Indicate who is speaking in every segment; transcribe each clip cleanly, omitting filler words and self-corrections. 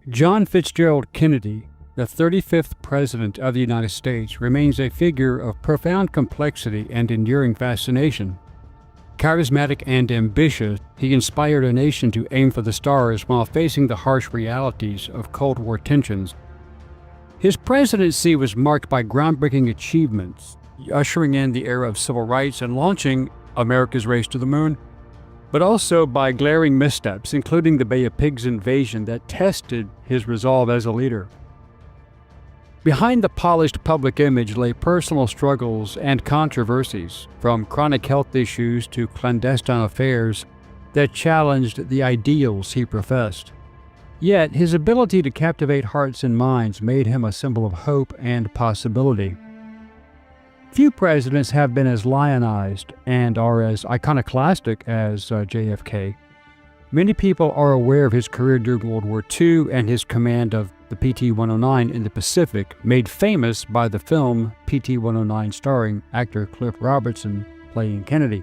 Speaker 1: John Fitzgerald Kennedy, the 35th President of the United States, remains a figure of profound complexity and enduring fascination. Charismatic and ambitious, he inspired a nation to aim for the stars while facing the harsh realities of Cold War tensions. His presidency was marked by groundbreaking achievements, ushering in the era of civil rights and launching America's race to the moon, but also by glaring missteps, including the Bay of Pigs invasion that tested his resolve as a leader. Behind the polished public image lay personal struggles and controversies, from chronic health issues to clandestine affairs that challenged the ideals he professed. Yet, his ability to captivate hearts and minds made him a symbol of hope and possibility. Few presidents have been as lionized and are as iconoclastic as JFK. Many people are aware of his career during World War II and his command of the PT-109 in the Pacific, made famous by the film PT-109 starring actor Cliff Robertson playing Kennedy.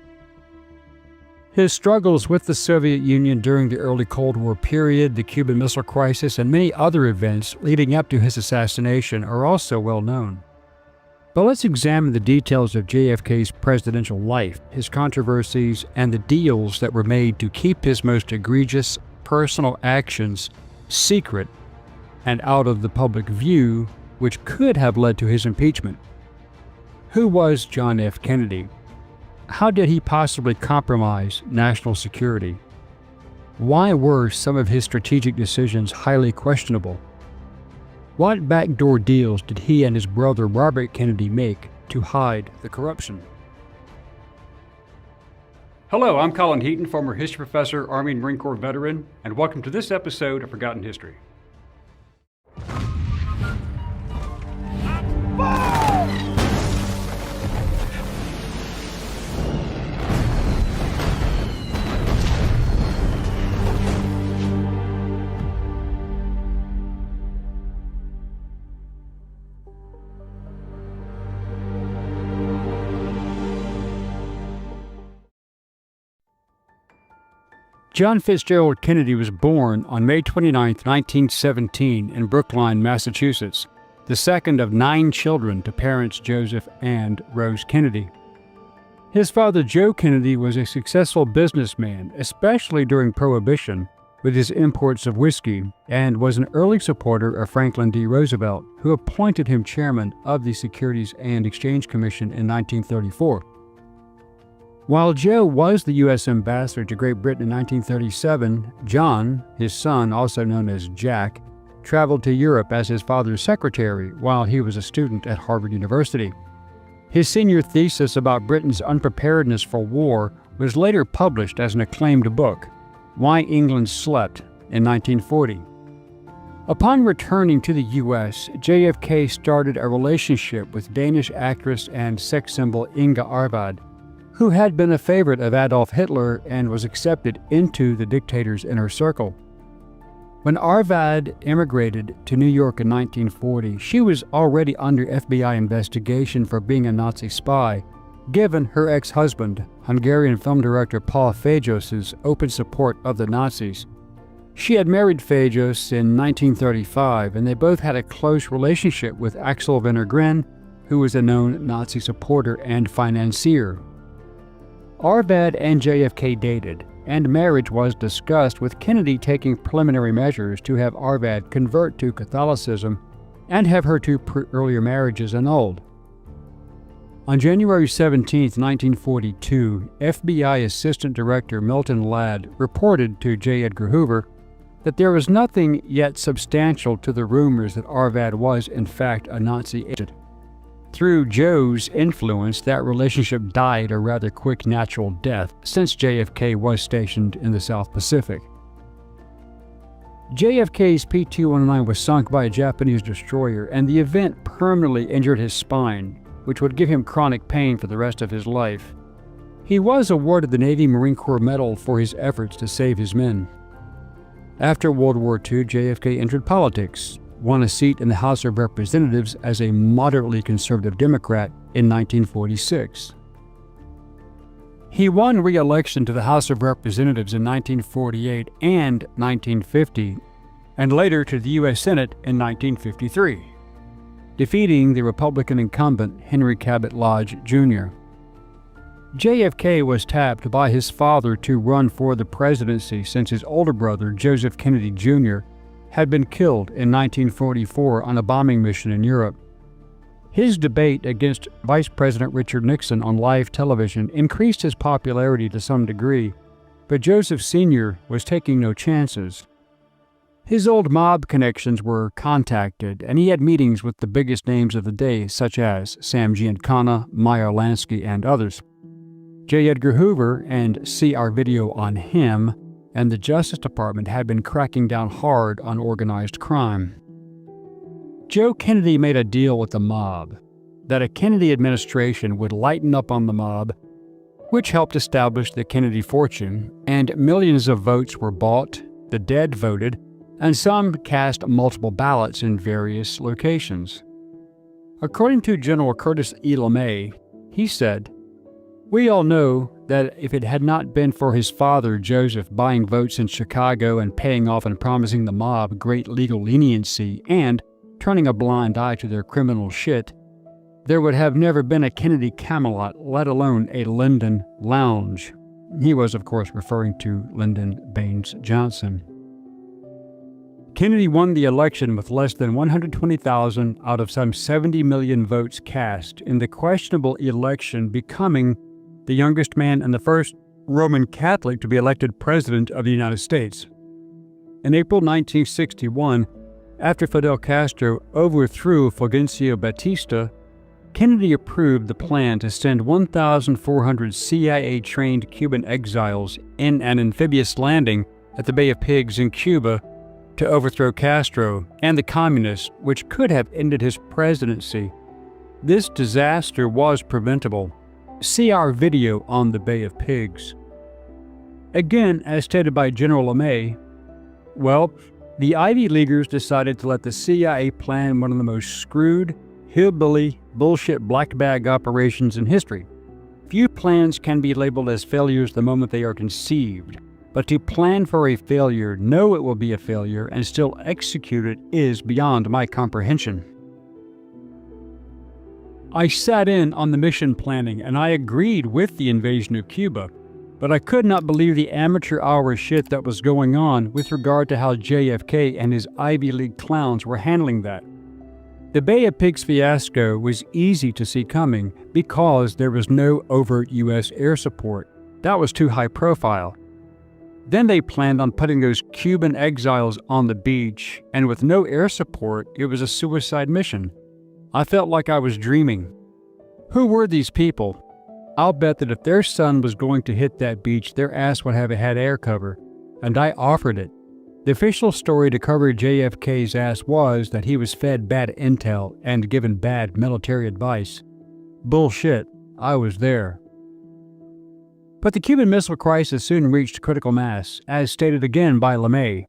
Speaker 1: His struggles with the Soviet Union during the early Cold War period, the Cuban Missile Crisis, and many other events leading up to his assassination are also well known. But let's examine the details of JFK's presidential life, his controversies, and the deals that were made to keep his most egregious personal actions secret and out of the public view, which could have led to his impeachment. Who was John F. Kennedy? How did he possibly compromise national security? Why were some of his strategic decisions highly questionable? What backdoor deals did he and his brother Robert Kennedy make to hide the corruption? Hello, I'm Colin Heaton, former history professor, Army and Marine Corps veteran, and welcome to this episode of Forgotten History. John Fitzgerald Kennedy was born on May 29, 1917 in Brookline, Massachusetts, the second of 9 children to parents Joseph and Rose Kennedy. His father, Joe Kennedy, was a successful businessman, especially during Prohibition, with his imports of whiskey, and was an early supporter of Franklin D. Roosevelt, who appointed him chairman of the Securities and Exchange Commission in 1934. While Joe was the U.S. ambassador to Great Britain in 1937, John, his son, also known as Jack, traveled to Europe as his father's secretary while he was a student at Harvard University. His senior thesis about Britain's unpreparedness for war was later published as an acclaimed book, Why England Slept, in 1940. Upon returning to the U.S., JFK started a relationship with Danish actress and sex symbol Inga Arvad, who had been a favorite of Adolf Hitler and was accepted into the dictator's inner circle. When Arvad immigrated to New York in 1940, she was already under FBI investigation for being a Nazi spy, given her ex-husband, Hungarian film director Paul Fajos's open support of the Nazis. She had married Fajos in 1935, and they both had a close relationship with Axel Wenner-Gren, who was a known Nazi supporter and financier. Arvad and JFK dated, and marriage was discussed, with Kennedy taking preliminary measures to have Arvad convert to Catholicism and have her 2 earlier marriages annulled. On January 17, 1942, FBI Assistant Director Milton Ladd reported to J. Edgar Hoover that there was nothing yet substantial to the rumors that Arvad was, in fact, a Nazi agent. Through Joe's influence, that relationship died a rather quick natural death, since JFK was stationed in the South Pacific. JFK's PT-109 was sunk by a Japanese destroyer, and the event permanently injured his spine, which would give him chronic pain for the rest of his life. He was awarded the Navy Marine Corps Medal for his efforts to save his men. After World War II, JFK entered politics, won a seat in the House of Representatives as a moderately conservative Democrat in 1946. He won re-election to the House of Representatives in 1948 and 1950, and later to the U.S. Senate in 1953, defeating the Republican incumbent Henry Cabot Lodge Jr. JFK was tapped by his father to run for the presidency since his older brother, Joseph Kennedy Jr., had been killed in 1944 on a bombing mission in Europe. His debate against Vice President Richard Nixon on live television increased his popularity to some degree, but Joseph Sr. was taking no chances. His old mob connections were contacted, and he had meetings with the biggest names of the day, such as Sam Giancana, Meyer Lansky, and others. J. Edgar Hoover and See Our Video on Him and the Justice Department had been cracking down hard on organized crime. Joe Kennedy made a deal with the mob that a Kennedy administration would lighten up on the mob, which helped establish the Kennedy fortune, and millions of votes were bought, the dead voted, and some cast multiple ballots in various locations. According to General Curtis E. LeMay, he said, "We all know that if it had not been for his father, Joseph, buying votes in Chicago and paying off and promising the mob great legal leniency and turning a blind eye to their criminal shit, there would have never been a Kennedy Camelot, let alone a Lyndon Lounge." He was, of course, referring to Lyndon Baines Johnson. Kennedy won the election with less than 120,000 out of some 70 million votes cast in the questionable election, becoming the youngest man and the first Roman Catholic to be elected President of the United States. In April 1961, after Fidel Castro overthrew Fulgencio Batista, Kennedy approved the plan to send 1,400 CIA-trained Cuban exiles in an amphibious landing at the Bay of Pigs in Cuba to overthrow Castro and the communists, which could have ended his presidency. This disaster was preventable. See our video on the Bay of Pigs. Again, as stated by General LeMay, the Ivy Leaguers decided to let the CIA plan one of the most screwed, hillbilly, bullshit black bag operations in history. Few plans can be labeled as failures the moment they are conceived, but to plan for a failure, know it will be a failure, and still execute it is beyond my comprehension. I sat in on the mission planning, and I agreed with the invasion of Cuba, but I could not believe the amateur hour shit that was going on with regard to how JFK and his Ivy League clowns were handling that. The Bay of Pigs fiasco was easy to see coming because there was no overt U.S. air support. That was too high profile. Then they planned on putting those Cuban exiles on the beach, and with no air support, it was a suicide mission. I felt like I was dreaming. Who were these people? I'll bet that if their son was going to hit that beach, their ass would have had air cover, and I offered it. The official story to cover JFK's ass was that he was fed bad intel and given bad military advice. Bullshit. I was there. But the Cuban Missile Crisis soon reached critical mass, as stated again by LeMay.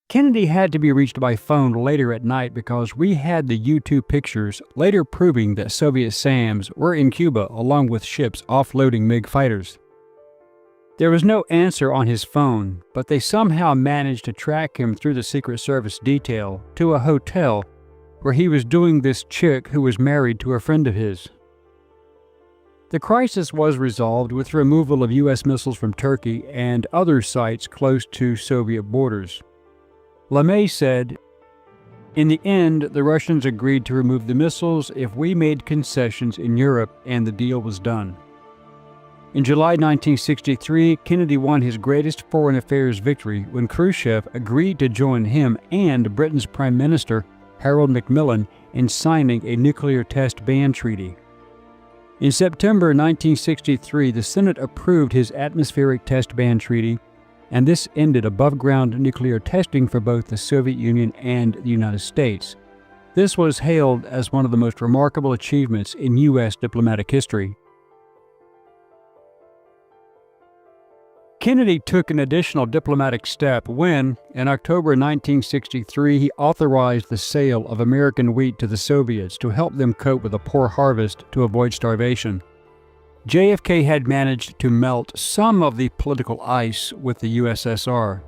Speaker 1: Kennedy had to be reached by phone later at night because we had the U-2 pictures later proving that Soviet SAMs were in Cuba along with ships offloading MiG fighters. There was no answer on his phone, but they somehow managed to track him through the Secret Service detail to a hotel where he was doing this chick who was married to a friend of his. The crisis was resolved with removal of U.S. missiles from Turkey and other sites close to Soviet borders. LeMay said, "In the end, the Russians agreed to remove the missiles if we made concessions in Europe, and the deal was done." In July 1963, Kennedy won his greatest foreign affairs victory when Khrushchev agreed to join him and Britain's Prime Minister, Harold Macmillan, in signing a nuclear test ban treaty. In September 1963, the Senate approved his atmospheric test ban treaty, and this ended above-ground nuclear testing for both the Soviet Union and the United States. This was hailed as one of the most remarkable achievements in U.S. diplomatic history. Kennedy took an additional diplomatic step when, in October 1963, he authorized the sale of American wheat to the Soviets to help them cope with a poor harvest to avoid starvation. JFK had managed to melt some of the political ice with the USSR.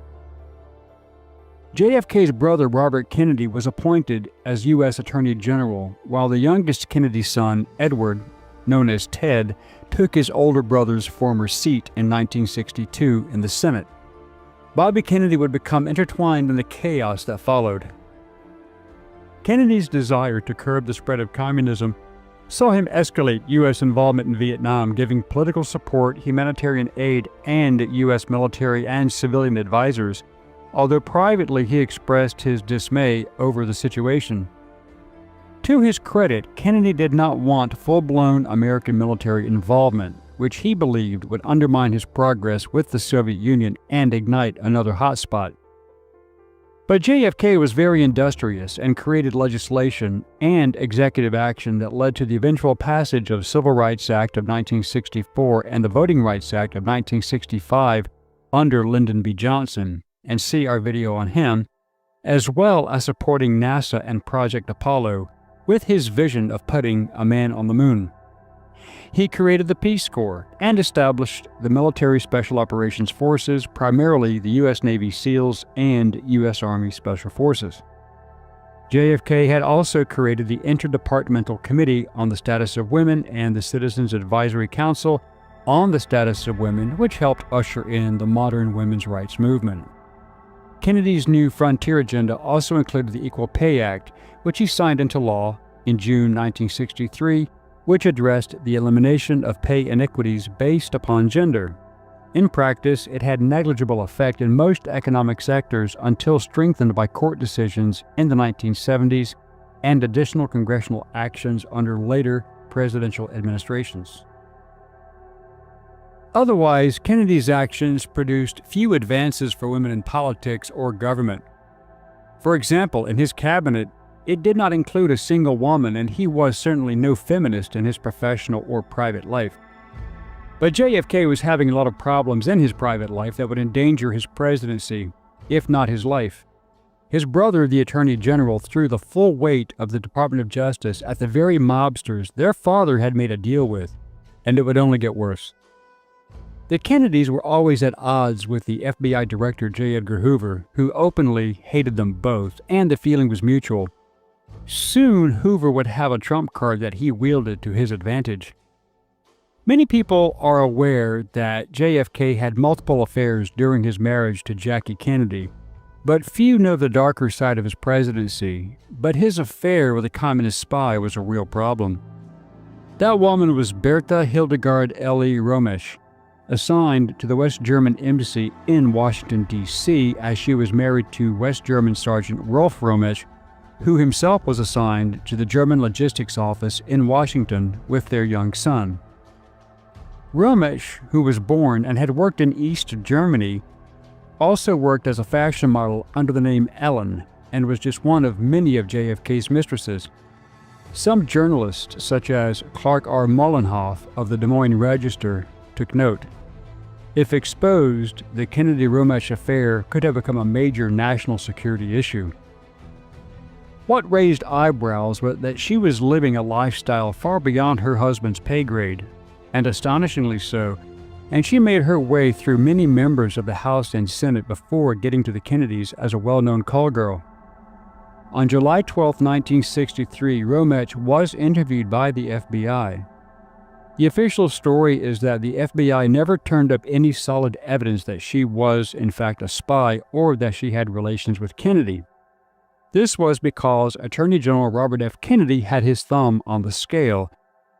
Speaker 1: JFK's brother Robert Kennedy was appointed as U.S. Attorney General, while the youngest Kennedy son, Edward, known as Ted, took his older brother's former seat in 1962 in the Senate. Bobby Kennedy would become intertwined in the chaos that followed. Kennedy's desire to curb the spread of communism saw him escalate U.S. involvement in Vietnam, giving political support, humanitarian aid, and U.S. military and civilian advisors, although privately he expressed his dismay over the situation. To his credit, Kennedy did not want full-blown American military involvement, which he believed would undermine his progress with the Soviet Union and ignite another hotspot. But JFK was very industrious and created legislation and executive action that led to the eventual passage of the Civil Rights Act of 1964 and the Voting Rights Act of 1965 under Lyndon B. Johnson, and see our video on him, as well as supporting NASA and Project Apollo with his vision of putting a man on the moon. He created the Peace Corps and established the Military Special Operations Forces, primarily the U.S. Navy SEALs and U.S. Army Special Forces. JFK had also created the Interdepartmental Committee on the Status of Women and the Citizens Advisory Council on the Status of Women, which helped usher in the modern women's rights movement. Kennedy's New Frontier agenda also included the Equal Pay Act, which he signed into law in June 1963, which addressed the elimination of pay inequities based upon gender. In practice, it had negligible effect in most economic sectors until strengthened by court decisions in the 1970s and additional congressional actions under later presidential administrations. Otherwise, Kennedy's actions produced few advances for women in politics or government. For example, in his cabinet, it did not include a single woman, and he was certainly no feminist in his professional or private life. But JFK was having a lot of problems in his private life that would endanger his presidency, if not his life. His brother, the Attorney General, threw the full weight of the Department of Justice at the very mobsters their father had made a deal with, and it would only get worse. The Kennedys were always at odds with the FBI Director J. Edgar Hoover, who openly hated them both, and the feeling was mutual. Soon, Hoover would have a trump card that he wielded to his advantage. Many people are aware that JFK had multiple affairs during his marriage to Jackie Kennedy, but few know the darker side of his presidency. But his affair with a communist spy was a real problem. That woman was Bertha Hildegard Ellie Romesch, assigned to the West German Embassy in Washington, D.C., as she was married to West German Sergeant Rolf Romesch, who himself was assigned to the German Logistics Office in Washington with their young son. Romesch, who was born and had worked in East Germany, also worked as a fashion model under the name Ellen and was just one of many of JFK's mistresses. Some journalists, such as Clark R. Mullenhoff of the Des Moines Register, took note. If exposed, the Kennedy-Romesch affair could have become a major national security issue. What raised eyebrows was that she was living a lifestyle far beyond her husband's pay grade, and astonishingly so, and she made her way through many members of the House and Senate before getting to the Kennedys as a well-known call girl. On July 12, 1963, Romesch was interviewed by the FBI. The official story is that the FBI never turned up any solid evidence that she was, in fact, a spy or that she had relations with Kennedy. This was because Attorney General Robert F. Kennedy had his thumb on the scale,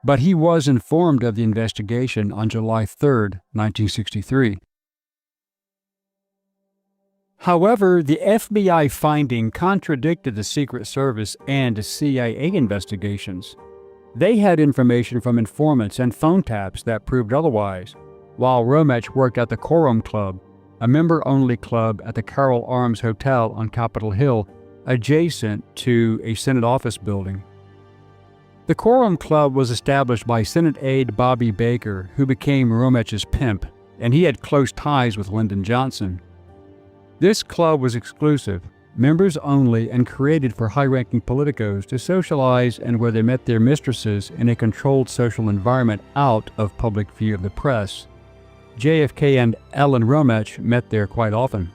Speaker 1: but he was informed of the investigation on July 3, 1963. However, the FBI finding contradicted the Secret Service and CIA investigations. They had information from informants and phone taps that proved otherwise, while Romesch worked at the Quorum Club, a member-only club at the Carroll Arms Hotel on Capitol Hill, adjacent to a Senate office building. The Quorum Club was established by Senate aide Bobby Baker, who became Romesch's pimp, and he had close ties with Lyndon Johnson. This club was exclusive, members only, and created for high-ranking politicos to socialize and where they met their mistresses in a controlled social environment out of public view of the press. JFK and Ellen Romesch met there quite often.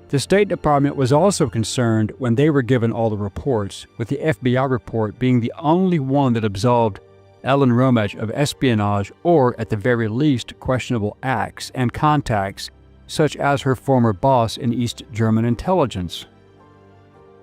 Speaker 1: The State Department was also concerned when they were given all the reports, with the FBI report being the only one that absolved Ellen Romach of espionage or, at the very least, questionable acts and contacts, such as her former boss in East German intelligence.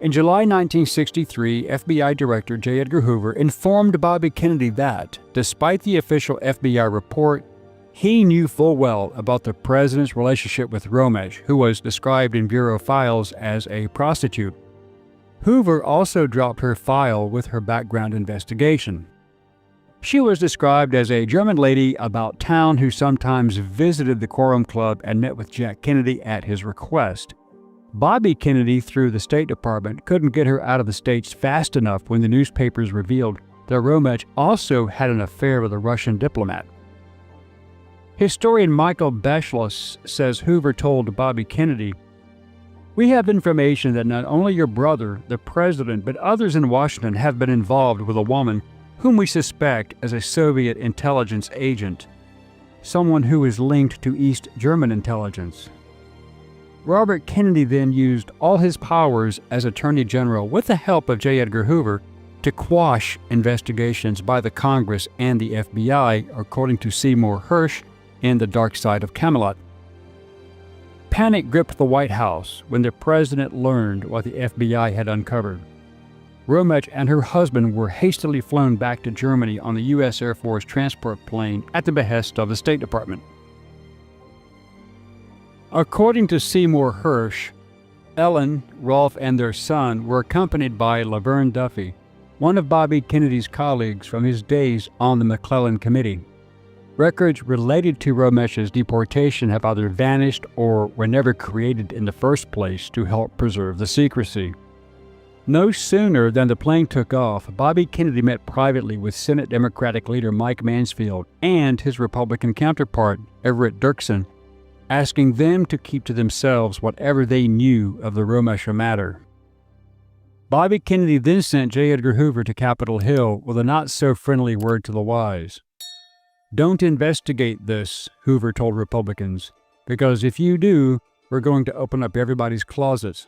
Speaker 1: In July 1963, FBI Director J. Edgar Hoover informed Bobby Kennedy that, despite the official FBI report, he knew full well about the president's relationship with Romach, who was described in bureau files as a prostitute. Hoover also dropped her file with her background investigation. She was described as a German lady about town who sometimes visited the Quorum Club and met with Jack Kennedy at his request. Bobby Kennedy, through the State Department, couldn't get her out of the States fast enough when the newspapers revealed that Romach also had an affair with a Russian diplomat. Historian Michael Beschloss says Hoover told Bobby Kennedy, "We have information that not only your brother, the president, but others in Washington have been involved with a woman whom we suspect as a Soviet intelligence agent, someone who is linked to East German intelligence." Robert Kennedy then used all his powers as Attorney General with the help of J. Edgar Hoover to quash investigations by the Congress and the FBI, according to Seymour Hersh in The Dark Side of Camelot. Panic gripped the White House when the president learned what the FBI had uncovered. Romach and her husband were hastily flown back to Germany on the U.S. Air Force transport plane at the behest of the State Department. According to Seymour Hersh, Ellen, Rolfe, and their son were accompanied by Laverne Duffy, one of Bobby Kennedy's colleagues from his days on the McClellan Committee. Records related to Romach's deportation have either vanished or were never created in the first place to help preserve the secrecy. No sooner than the plane took off, Bobby Kennedy met privately with Senate Democratic leader Mike Mansfield and his Republican counterpart, Everett Dirksen, asking them to keep to themselves whatever they knew of the Romach matter. Bobby Kennedy then sent J. Edgar Hoover to Capitol Hill with a not-so-friendly word to the wise. "Don't investigate this," Hoover told Republicans, "because if you do, we're going to open up everybody's closets."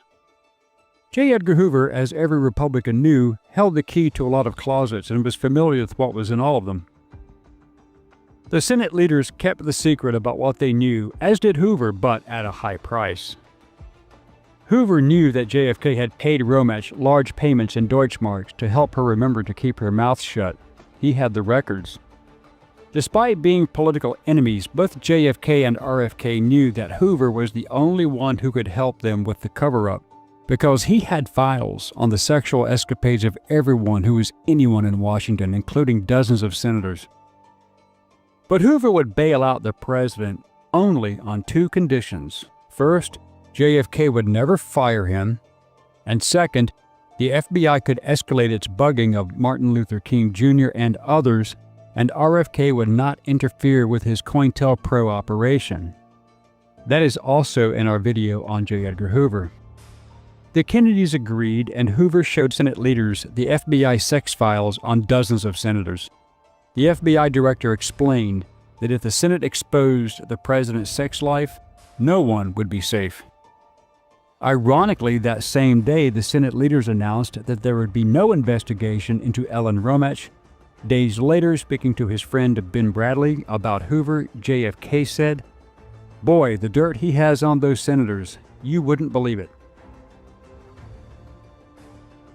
Speaker 1: J. Edgar Hoover, as every Republican knew, held the key to a lot of closets and was familiar with what was in all of them. The Senate leaders kept the secret about what they knew, as did Hoover, but at a high price. Hoover knew that JFK had paid Romach large payments in Deutschmarks to help her remember to keep her mouth shut. He had the records. Despite being political enemies, both JFK and RFK knew that Hoover was the only one who could help them with the cover-up, because he had files on the sexual escapades of everyone who was anyone in Washington, including dozens of senators. But Hoover would bail out the president only on two conditions. First, JFK would never fire him, and second, the FBI could escalate its bugging of Martin Luther King Jr. and others, and RFK would not interfere with his COINTELPRO operation. That is also in our video on J. Edgar Hoover. The Kennedys agreed, and Hoover showed Senate leaders the FBI sex files on dozens of senators. The FBI director explained that if the Senate exposed the president's sex life, no one would be safe. Ironically, that same day, the Senate leaders announced that there would be no investigation into Ellen Romach. Days later, speaking to his friend Ben Bradley about Hoover, JFK said, "Boy, the dirt he has on those senators, you wouldn't believe it."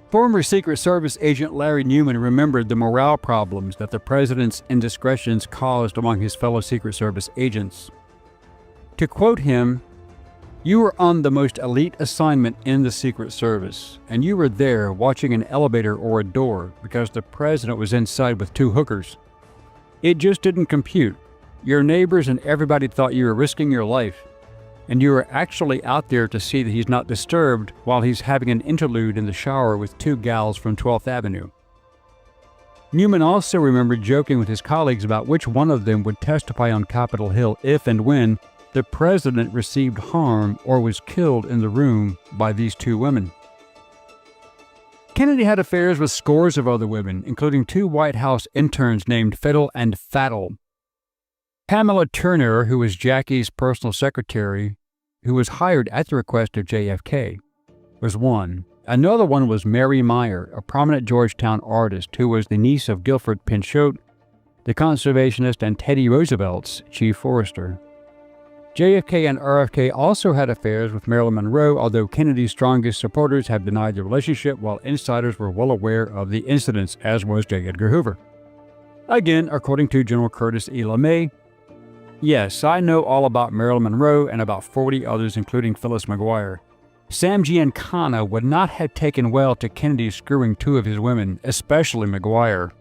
Speaker 1: Former Secret Service agent Larry Newman remembered the morale problems that the president's indiscretions caused among his fellow Secret Service agents. To quote him, "You were on the most elite assignment in the Secret Service, and you were there watching an elevator or a door because the president was inside with two hookers. It just didn't compute. Your neighbors and everybody thought you were risking your life, and you were actually out there to see that he's not disturbed while he's having an interlude in the shower with two gals from 12th Avenue. Newman also remembered joking with his colleagues about which one of them would testify on Capitol Hill if and when the president received harm or was killed in the room by these two women. Kennedy had affairs with scores of other women, including two White House interns named Fiddle and Faddle. Pamela Turner, who was Jackie's personal secretary, who was hired at the request of JFK, was one. Another one was Mary Meyer, a prominent Georgetown artist who was the niece of Guilford Pinchot, the conservationist and Teddy Roosevelt's chief forester. JFK and RFK also had affairs with Marilyn Monroe, although Kennedy's strongest supporters have denied the relationship, while insiders were well aware of the incidents, as was J. Edgar Hoover. Again, according to General Curtis E. LeMay, yes, I know all about Marilyn Monroe and about 40 others, including Phyllis McGuire. Sam Giancana would not have taken well to Kennedy screwing two of his women, especially McGuire.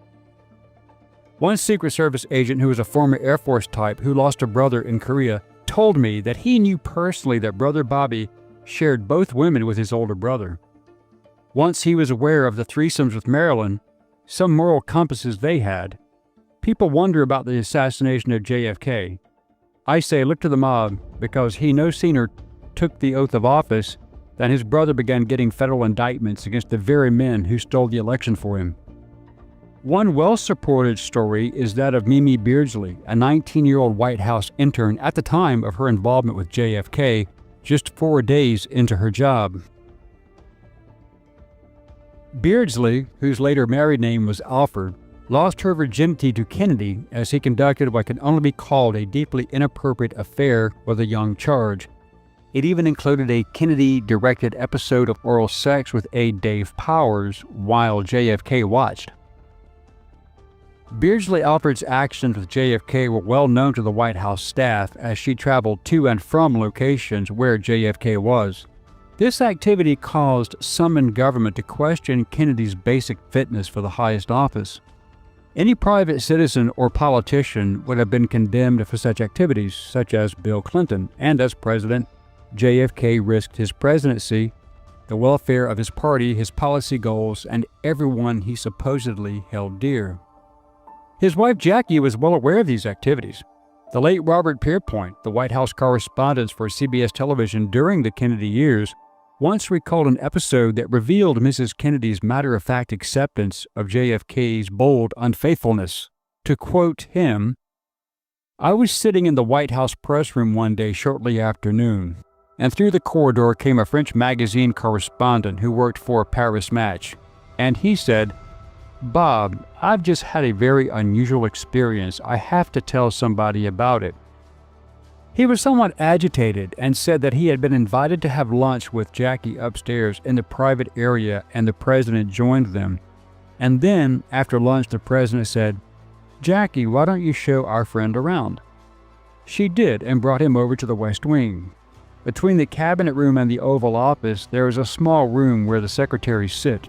Speaker 1: One Secret Service agent who was a former Air Force type who lost a brother in Korea told me that he knew personally that Brother Bobby shared both women with his older brother. Once he was aware of the threesomes with Marilyn, some moral compasses they had. People wonder about the assassination of JFK. I say look to the mob, because he no sooner took the oath of office than his brother began getting federal indictments against the very men who stole the election for him. One well-supported story is that of Mimi Beardsley, a 19-year-old White House intern at the time of her involvement with JFK, just 4 days into her job. Beardsley, whose later married name was Alfred, lost her virginity to Kennedy as he conducted what can only be called a deeply inappropriate affair with a young charge. It even included a Kennedy-directed episode of oral sex with aide Dave Powers while JFK watched. Beardsley Alfred's actions with JFK were well known to the White House staff as she traveled to and from locations where JFK was. This activity caused some in government to question Kennedy's basic fitness for the highest office. Any private citizen or politician would have been condemned for such activities, such as Bill Clinton, and as president, JFK risked his presidency, the welfare of his party, his policy goals, and everyone he supposedly held dear. His wife Jackie was well aware of these activities. The late Robert Pierpoint, the White House correspondent for CBS television during the Kennedy years, once recalled an episode that revealed Mrs. Kennedy's matter-of-fact acceptance of JFK's bold unfaithfulness. To quote him, "I was sitting in the White House press room one day shortly after noon, and through the corridor came a French magazine correspondent who worked for Paris Match, and he said, 'Bob, I've just had a very unusual experience. I have to tell somebody about it.' He was somewhat agitated and said that he had been invited to have lunch with Jackie upstairs in the private area and the president joined them. And then, after lunch, the president said, 'Jackie, why don't you show our friend around?' She did and brought him over to the West Wing. Between the cabinet room and the Oval Office, there is a small room where the secretaries sit.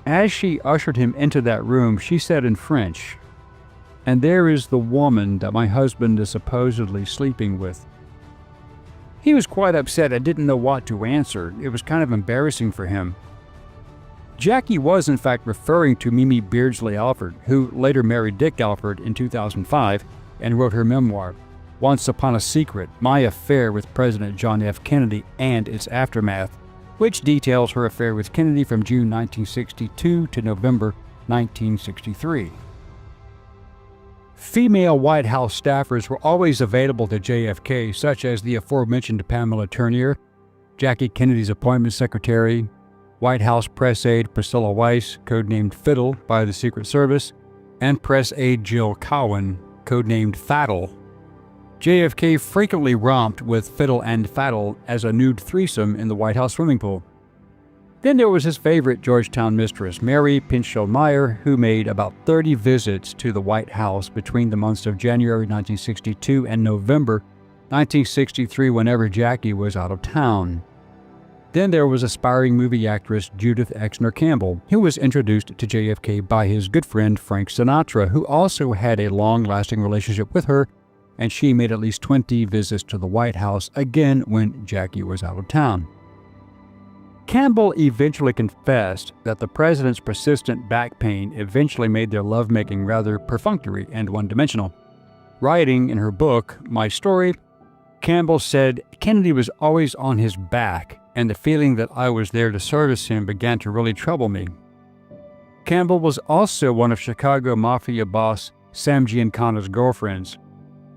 Speaker 1: As she ushered him into that room, she said in French, 'And there is the woman that my husband is supposedly sleeping with.' He was quite upset and didn't know what to answer. It was kind of embarrassing for him. Jackie was in fact referring to Mimi Beardsley Alford, who later married Dick Alford in 2005 and wrote her memoir, Once Upon a Secret, My Affair with President John F. Kennedy and Its Aftermath, which details her affair with Kennedy from June 1962 to November 1963. Female White House staffers were always available to JFK, such as the aforementioned Pamela Turnier, Jackie Kennedy's appointment secretary, White House press aide Priscilla Weiss, codenamed Fiddle by the Secret Service, and press aide Jill Cowan, codenamed Faddle. JFK frequently romped with Fiddle and Faddle as a nude threesome in the White House swimming pool. Then there was his favorite Georgetown mistress, Mary Pinchot Meyer, who made about 30 visits to the White House between the months of January 1962 and November 1963 whenever Jackie was out of town. Then there was aspiring movie actress Judith Exner Campbell, who was introduced to JFK by his good friend Frank Sinatra, who also had a long-lasting relationship with her, and she made at least 20 visits to the White House, again when Jackie was out of town. Campbell eventually confessed that the president's persistent back pain eventually made their lovemaking rather perfunctory and one-dimensional. Writing in her book, My Story, Campbell said, "Kennedy was always on his back, and the feeling that I was there to service him began to really trouble me." Campbell was also one of Chicago Mafia boss Sam Giancana's girlfriends.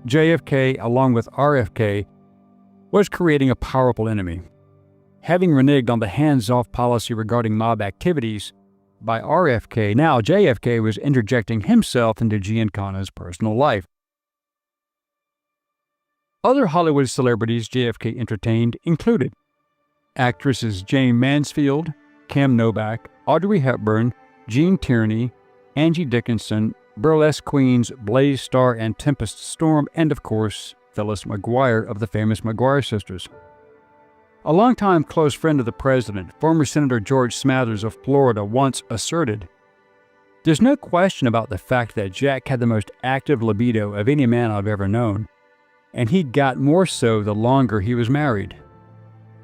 Speaker 1: JFK, along with RFK, was creating a powerful enemy. Having reneged on the hands-off policy regarding mob activities by RFK, now JFK was interjecting himself into Giancana's personal life. Other Hollywood celebrities JFK entertained included actresses Jane Mansfield, Kim Novak, Audrey Hepburn, Jean Tierney, Angie Dickinson, burlesque queens Blaze Starr and Tempest Storm, and of course, Phyllis McGuire of the famous McGuire sisters. A longtime close friend of the president, former Senator George Smathers of Florida, once asserted, "There's no question about the fact that Jack had the most active libido of any man I've ever known, and he got more so the longer he was married."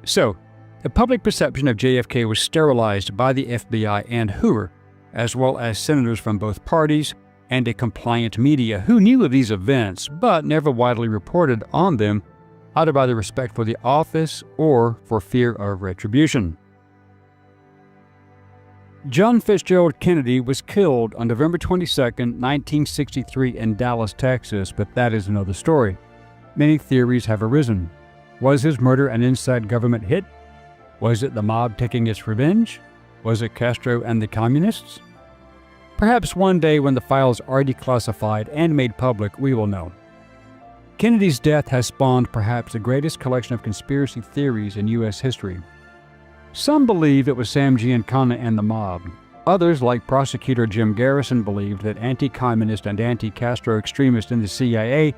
Speaker 1: So, the public perception of JFK was sterilized by the FBI and Hoover, as well as senators from both parties and a compliant media who knew of these events but never widely reported on them, either by the respect for the office or for fear of retribution. John Fitzgerald Kennedy was killed on November 22, 1963 in Dallas, Texas, but that is another story. Many theories have arisen. Was his murder an inside government hit? Was it the mob taking its revenge? Was it Castro and the communists? Perhaps one day when the files are declassified and made public, we will know. Kennedy's death has spawned perhaps the greatest collection of conspiracy theories in U.S. history. Some believe it was Sam Giancana and the mob. Others, like prosecutor Jim Garrison, believed that anti-communist and anti-Castro extremists in the CIA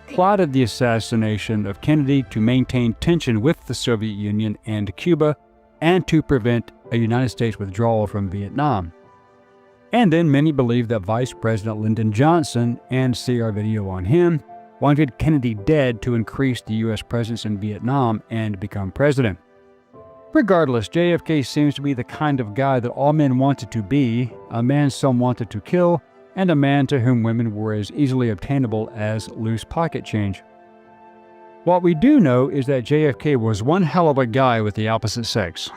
Speaker 1: plotted the assassination of Kennedy to maintain tension with the Soviet Union and Cuba and to prevent a United States withdrawal from Vietnam. And then many believed that Vice President Lyndon Johnson, and see our video on him, wanted Kennedy dead to increase the U.S. presence in Vietnam and become president. Regardless, JFK seems to be the kind of guy that all men wanted to be, a man some wanted to kill, and a man to whom women were as easily obtainable as loose pocket change. What we do know is that JFK was one hell of a guy with the opposite sex.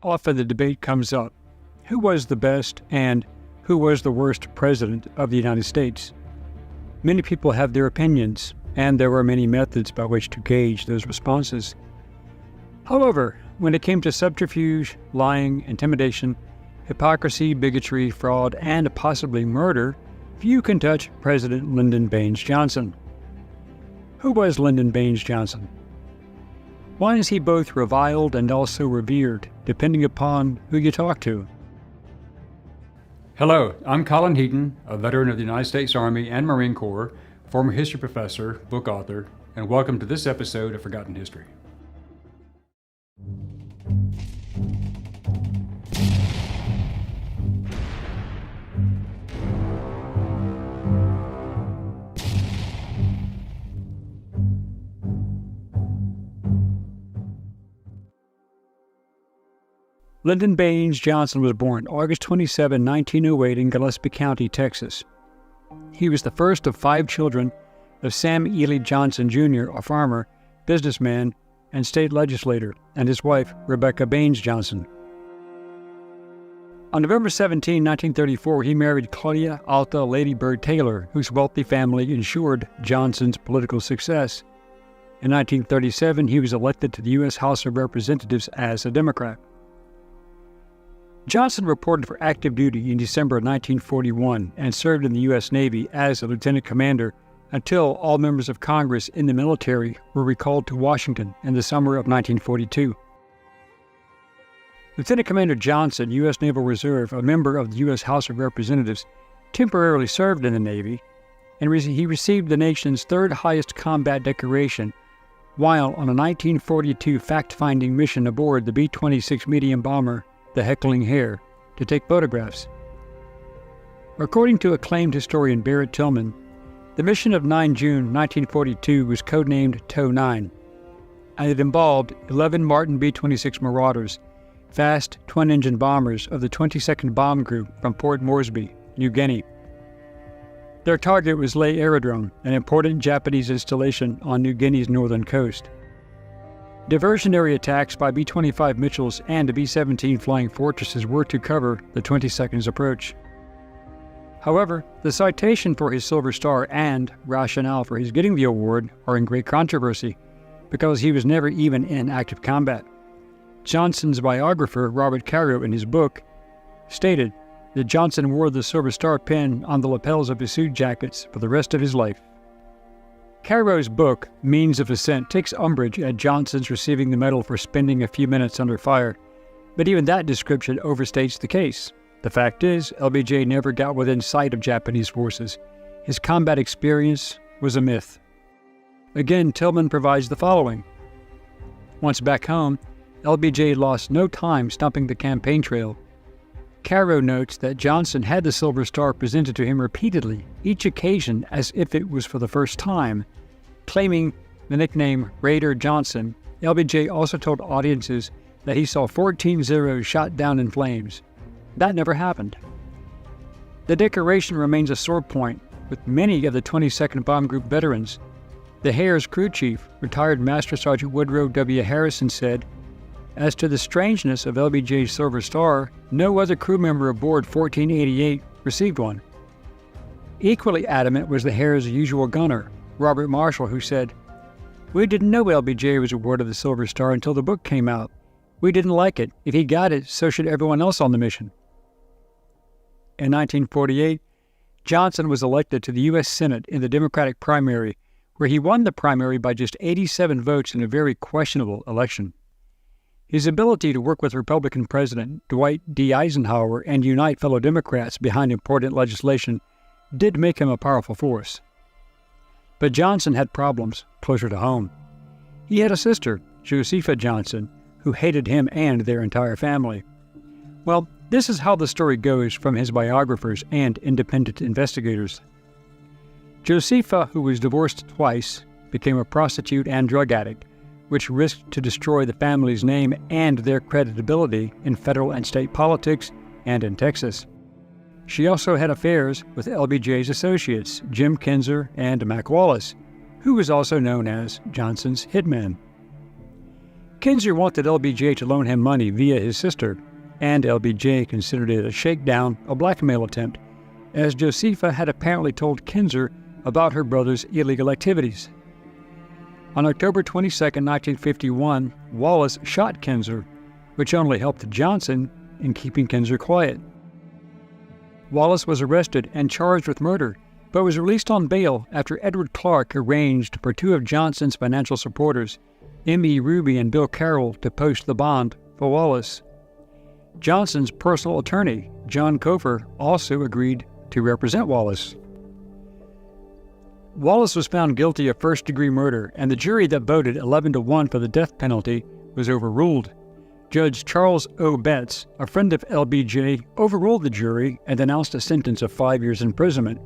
Speaker 1: Often the debate comes up, who was the best and who was the worst president of the United States? Many people have their opinions, and there were many methods by which to gauge those responses. However, when it came to subterfuge, lying, intimidation, hypocrisy, bigotry, fraud, and possibly murder, few can touch President Lyndon Baines Johnson. Who was Lyndon Baines Johnson? Why is he both reviled and also revered, depending upon who you talk to? Hello, I'm Colin Heaton, a veteran of the United States Army and Marine Corps, former history professor, book author, and welcome to this episode of Forgotten History. Lyndon Baines Johnson was born August 27, 1908 in Gillespie County, Texas. He was the first of 5 children of Sam Ely Johnson, Jr., a farmer, businessman, and state legislator, and his wife, Rebecca Baines Johnson. On November 17, 1934, he married Claudia Alta Lady Bird Taylor, whose wealthy family ensured Johnson's political success. In 1937, he was elected to the U.S. House of Representatives as a Democrat. Johnson reported for active duty in December of 1941 and served in the U.S. Navy as a lieutenant commander until all members of Congress in the military were recalled to Washington in the summer of 1942. Lieutenant Commander Johnson, U.S. Naval Reserve, a member of the U.S. House of Representatives, temporarily served in the Navy, and he received the nation's 3rd highest combat decoration while on a 1942 fact-finding mission aboard the B-26 medium bomber, the Heckling Hare, to take photographs. According to acclaimed historian Barrett Tillman, the mission of 9 June 1942 was codenamed TOW 9, and it involved 11 Martin B-26 Marauders, fast twin-engine bombers of the 22nd Bomb Group from Port Moresby, New Guinea. Their target was Lae Aerodrome, an important Japanese installation on New Guinea's northern coast. Diversionary attacks by B-25 Mitchells and the B-17 Flying Fortresses were to cover the 22nd's approach. However, the citation for his Silver Star and rationale for his getting the award are in great controversy because he was never even in active combat. Johnson's biographer, Robert Caro, in his book, stated that Johnson wore the Silver Star pin on the lapels of his suit jackets for the rest of his life. Caro's book, Means of Ascent, takes umbrage at Johnson's receiving the medal for spending a few minutes under fire, but even that description overstates the case. The fact is, LBJ never got within sight of Japanese forces. His combat experience was a myth. Again, Tillman provides the following. Once back home, LBJ lost no time stumping the campaign trail. Caro notes that Johnson had the Silver Star presented to him repeatedly, each occasion as if it was for the first time. Claiming the nickname Raider Johnson, LBJ also told audiences that he saw 14 Zeros shot down in flames. That never happened. The decoration remains a sore point with many of the 22nd Bomb Group veterans. The Hare's crew chief, retired Master Sergeant Woodrow W. Harrison, said, "As to the strangeness of LBJ's Silver Star, no other crew member aboard 1488 received one." Equally adamant was the Hare's usual gunner, Robert Marshall, who said, "We didn't know LBJ was awarded the Silver Star until the book came out. We didn't like it. If he got it, so should everyone else on the mission." In 1948, Johnson was elected to the U.S. Senate in the Democratic primary, where he won the primary by just 87 votes in a very questionable election. His ability to work with Republican President Dwight D. Eisenhower and unite fellow Democrats behind important legislation did make him a powerful force. But Johnson had problems closer to home. He had a sister, Josepha Johnson, who hated him and their entire family. Well, this is how the story goes from his biographers and independent investigators. Josepha, who was divorced twice, became a prostitute and drug addict, which risked to destroy the family's name and their credibility in federal and state politics and in Texas. She also had affairs with LBJ's associates, Jim Kinzer and Mac Wallace, who was also known as Johnson's hitman. Kinzer wanted LBJ to loan him money via his sister, and LBJ considered it a shakedown, a blackmail attempt, as Josepha had apparently told Kinzer about her brother's illegal activities. On October 22, 1951, Wallace shot Kinzer, which only helped Johnson in keeping Kinzer quiet. Wallace was arrested and charged with murder, but was released on bail after Edward Clark arranged for two of Johnson's financial supporters, M.E. Ruby and Bill Carroll, to post the bond for Wallace. Johnson's personal attorney, John Cofer, also agreed to represent Wallace. Wallace was found guilty of first-degree murder, and the jury that voted 11-1 for the death penalty was overruled. Judge Charles O. Betts, a friend of LBJ, overruled the jury and announced a sentence of 5 years imprisonment.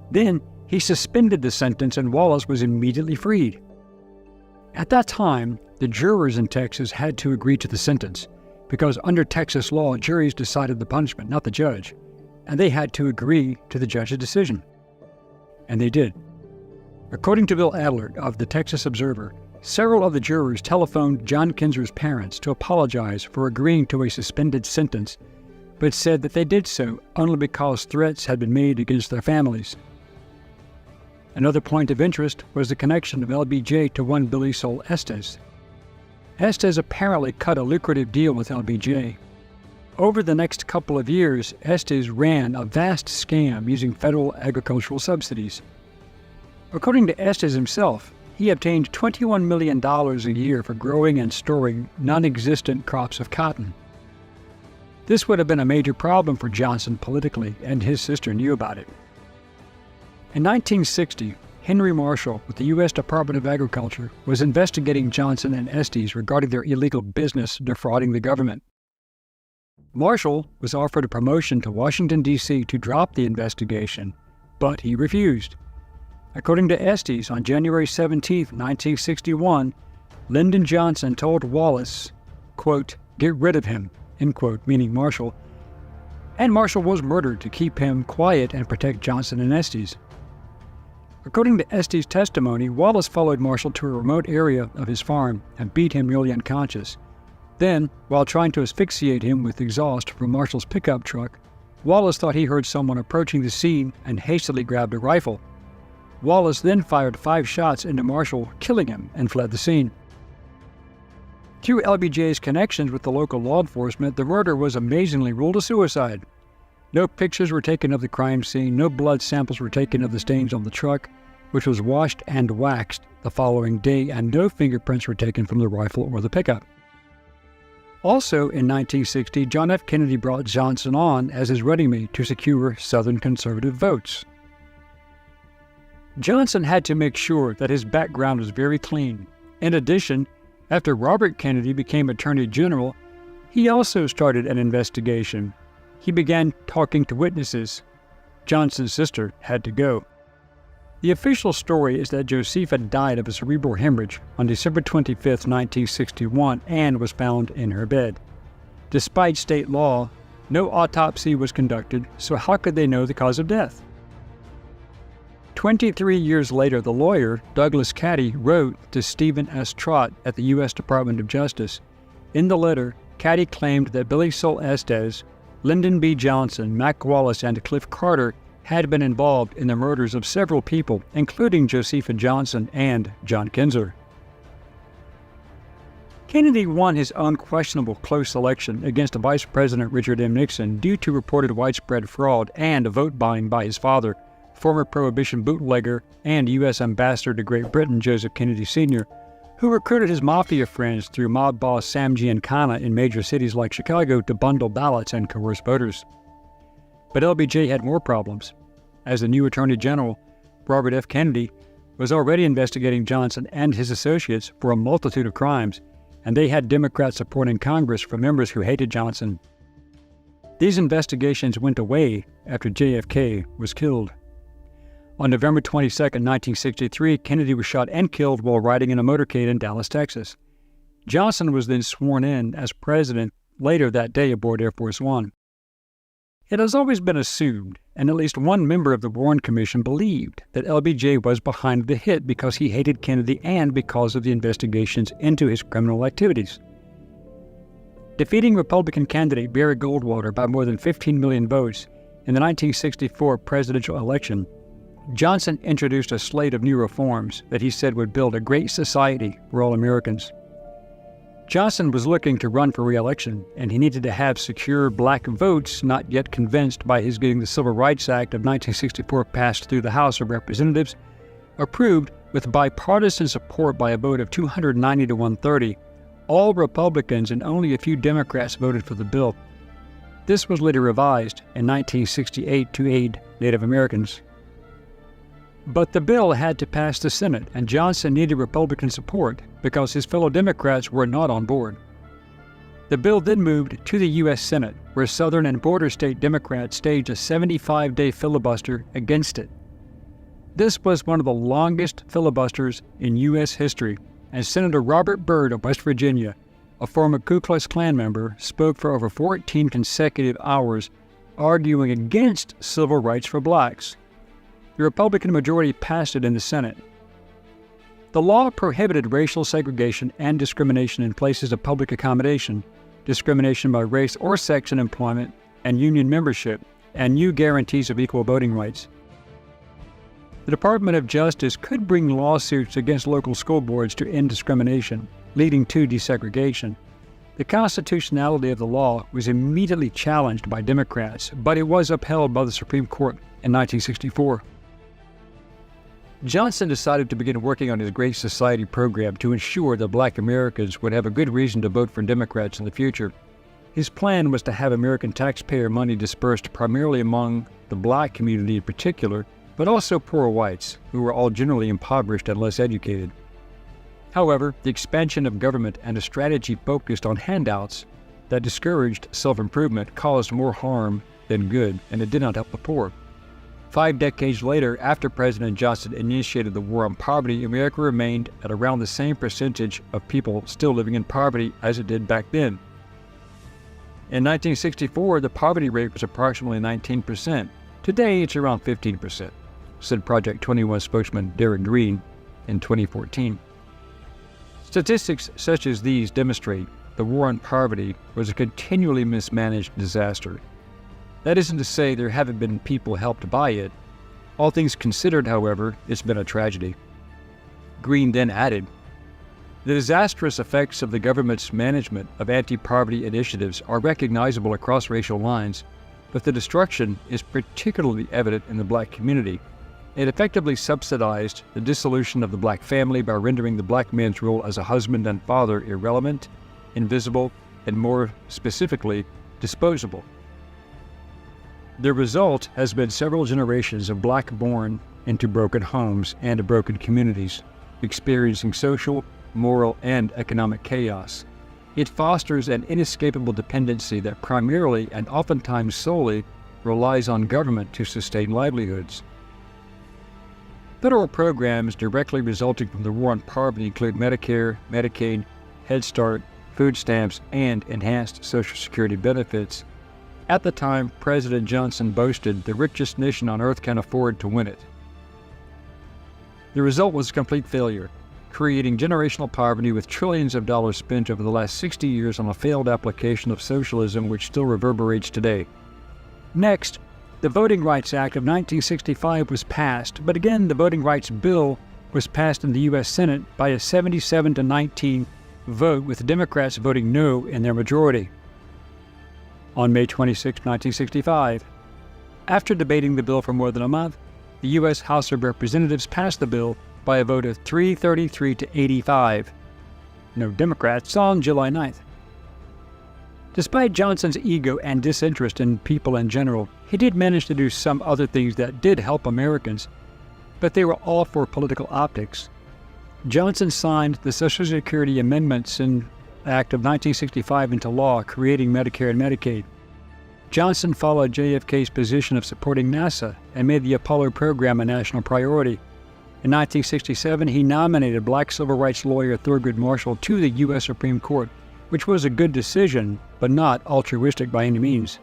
Speaker 1: Then he suspended the sentence and Wallace was immediately freed. At that time, the jurors in Texas had to agree to the sentence, because under Texas law, juries decided the punishment, not the judge, and they had to agree to the judge's decision. And they did. According to Bill Adler of the Texas Observer, several of the jurors telephoned John Kinzer's parents to apologize for agreeing to a suspended sentence, but said that they did so only because threats had been made against their families. Another point of interest was the connection of LBJ to one Billy Sol Estes. Estes apparently cut a lucrative deal with LBJ. Over the next couple of years, Estes ran a vast scam using federal agricultural subsidies. According to Estes himself, he obtained $21 million a year for growing and storing non-existent crops of cotton. This would have been a major problem for Johnson politically, and his sister knew about it. In 1960, Henry Marshall with the U.S. Department of Agriculture was investigating Johnson and Estes regarding their illegal business defrauding the government. Marshall was offered a promotion to Washington, D.C. to drop the investigation, but he refused. According to Estes, on January 17, 1961, Lyndon Johnson told Wallace, quote, "Get rid of him," end quote, meaning Marshall, and Marshall was murdered to keep him quiet and protect Johnson and Estes. According to Estes' testimony, Wallace followed Marshall to a remote area of his farm and beat him nearly unconscious. Then, while trying to asphyxiate him with exhaust from Marshall's pickup truck, Wallace thought he heard someone approaching the scene and hastily grabbed a rifle. Wallace then fired 5 shots into Marshall, killing him, and fled the scene. Through LBJ's connections with the local law enforcement, the murder was amazingly ruled a suicide. No pictures were taken of the crime scene, no blood samples were taken of the stains on the truck, which was washed and waxed the following day, and no fingerprints were taken from the rifle or the pickup. Also in 1960, John F. Kennedy brought Johnson on as his running mate to secure Southern conservative votes. Johnson had to make sure that his background was very clean. In addition, after Robert Kennedy became Attorney General, he also started an investigation. He began talking to witnesses. Johnson's sister had to go. The official story is that Josepha died of a cerebral hemorrhage on December 25, 1961, and was found in her bed. Despite state law, no autopsy was conducted, so how could they know the cause of death? 23 years later, the lawyer, Douglas Caddy, wrote to Stephen S. Trott at the U.S. Department of Justice. In the letter, Caddy claimed that Billy Sol Estes, Lyndon B. Johnson, Mac Wallace, and Cliff Carter had been involved in the murders of several people, including Josepha Johnson and John Kinzer. Kennedy won his unquestionable close election against Vice President Richard M. Nixon due to reported widespread fraud and vote buying by his father, former Prohibition bootlegger and U.S. Ambassador to Great Britain Joseph Kennedy Sr., who recruited his mafia friends through mob boss Sam Giancana in major cities like Chicago to bundle ballots and coerce voters. But LBJ had more problems. As the new Attorney General, Robert F. Kennedy was already investigating Johnson and his associates for a multitude of crimes, and they had Democrat support in Congress from members who hated Johnson. These investigations went away after JFK was killed. On November 22, 1963, Kennedy was shot and killed while riding in a motorcade in Dallas, Texas. Johnson was then sworn in as president later that day aboard Air Force One. It has always been assumed, and at least one member of the Warren Commission believed, that LBJ was behind the hit because he hated Kennedy and because of the investigations into his criminal activities. Defeating Republican candidate Barry Goldwater by more than 15 million votes in the 1964 presidential election, Johnson introduced a slate of new reforms that he said would build a great society for all Americans. Johnson was looking to run for re-election, and he needed to have secure black votes not yet convinced by his getting the Civil Rights Act of 1964 passed through the House of Representatives, approved with bipartisan support by a vote of 290 to 130. All Republicans and only a few Democrats voted for the bill. This was later revised in 1968 to aid Native Americans. But the bill had to pass the Senate, and Johnson needed Republican support because his fellow Democrats were not on board. The bill then moved to the U.S. Senate, where Southern and border state Democrats staged a 75-day filibuster against it. This was one of the longest filibusters in U.S. history, and Senator Robert Byrd of West Virginia, a former Ku Klux Klan member, spoke for over 14 consecutive hours, arguing against civil rights for blacks. The Republican majority passed it in the Senate. The law prohibited racial segregation and discrimination in places of public accommodation, discrimination by race or sex in employment and union membership, and new guarantees of equal voting rights. The Department of Justice could bring lawsuits against local school boards to end discrimination, leading to desegregation. The constitutionality of the law was immediately challenged by Democrats, but it was upheld by the Supreme Court in 1964. Johnson decided to begin working on his Great Society program to ensure that black Americans would have a good reason to vote for Democrats in the future. His plan was to have American taxpayer money dispersed primarily among the black community in particular, but also poor whites, who were all generally impoverished and less educated. However, the expansion of government and a strategy focused on handouts that discouraged self-improvement caused more harm than good, and it did not help the poor. 5 decades later, after President Johnson initiated the war on poverty, America remained at around the same percentage of people still living in poverty as it did back then. In 1964, the poverty rate was approximately 19%. Today, it's around 15%, said Project 21 spokesman Derek Green in 2014. Statistics such as these demonstrate the war on poverty was a continually mismanaged disaster. That isn't to say there haven't been people helped by it. All things considered, however, it's been a tragedy. Green then added, "The disastrous effects of the government's management of anti-poverty initiatives are recognizable across racial lines, but the destruction is particularly evident in the black community. It effectively subsidized the dissolution of the black family by rendering the black man's role as a husband and father irrelevant, invisible, and more specifically, disposable. The result has been several generations of black born into broken homes and broken communities, experiencing social, moral, and economic chaos. It fosters an inescapable dependency that primarily and oftentimes solely relies on government to sustain livelihoods. Federal programs directly resulting from the war on poverty include Medicare, Medicaid, Head Start, food stamps, and enhanced Social Security benefits. At the time, President Johnson boasted the richest nation on earth can afford to win it. The result was a complete failure, creating generational poverty with trillions of dollars spent over the last 60 years on a failed application of socialism which still reverberates today. Next, the Voting Rights Act of 1965 was passed, but again the Voting Rights Bill was passed in the U.S. Senate by a 77-19 vote, with Democrats voting no in their majority. On May 26, 1965, after debating the bill for more than a month, the U.S. House of Representatives passed the bill by a vote of 333 to 85. No Democrats on July 9th. Despite Johnson's ego and disinterest in people in general, he did manage to do some other things that did help Americans, but they were all for political optics. Johnson signed the Social Security Amendments Act of 1965 into law, creating Medicare and Medicaid. Johnson followed JFK's position of supporting NASA and made the Apollo program a national priority. In 1967, he nominated black civil rights lawyer Thurgood Marshall to the U.S. Supreme Court, which was a good decision, but not altruistic by any means.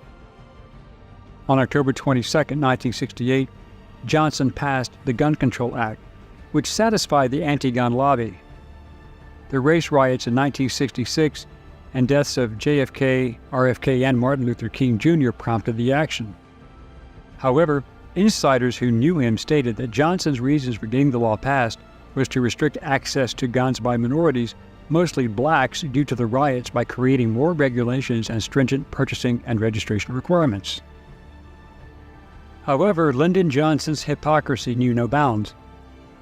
Speaker 1: On October 22, 1968, Johnson passed the Gun Control Act, which satisfied the anti-gun lobby. The race riots in 1966 and deaths of JFK, RFK, and Martin Luther King Jr. prompted the action. However, insiders who knew him stated that Johnson's reasons for getting the law passed was to restrict access to guns by minorities, mostly blacks, due to the riots, by creating more regulations and stringent purchasing and registration requirements. However, Lyndon Johnson's hypocrisy knew no bounds.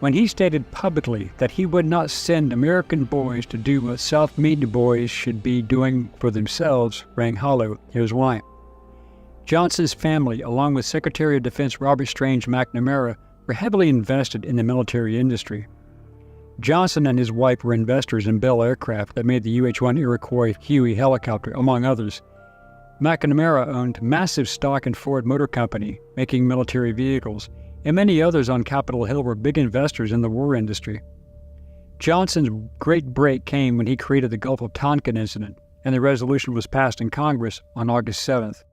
Speaker 1: When he stated publicly that he would not send American boys to do what self-made boys should be doing for themselves, rang hollow. Here's why. Johnson's family, along with Secretary of Defense Robert Strange McNamara, were heavily invested in the military industry. Johnson and his wife were investors in Bell Aircraft that made the UH-1 Iroquois Huey helicopter, among others. McNamara owned massive stock in Ford Motor Company, making military vehicles, and many others on Capitol Hill were big investors in the war industry. Johnson's great break came when he created the Gulf of Tonkin incident, and the resolution was passed in Congress on August 7th.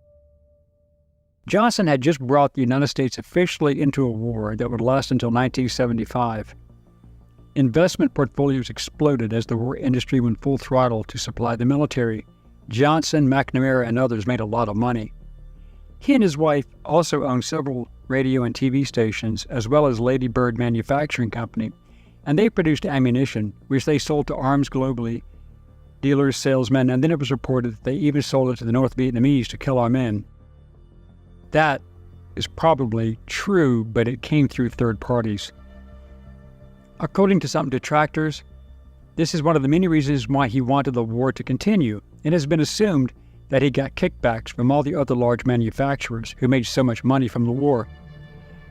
Speaker 1: Johnson had just brought the United States officially into a war that would last until 1975. Investment portfolios exploded as the war industry went full throttle to supply the military. Johnson, McNamara, and others made a lot of money. He and his wife also owned several radio and TV stations, as well as Lady Bird Manufacturing Company, and they produced ammunition, which they sold to arms globally, dealers, salesmen, and then it was reported that they even sold it to the North Vietnamese to kill our men. That is probably true, but it came through third parties. According to some detractors, this is one of the many reasons why he wanted the war to continue. It has been assumed that he got kickbacks from all the other large manufacturers who made so much money from the war.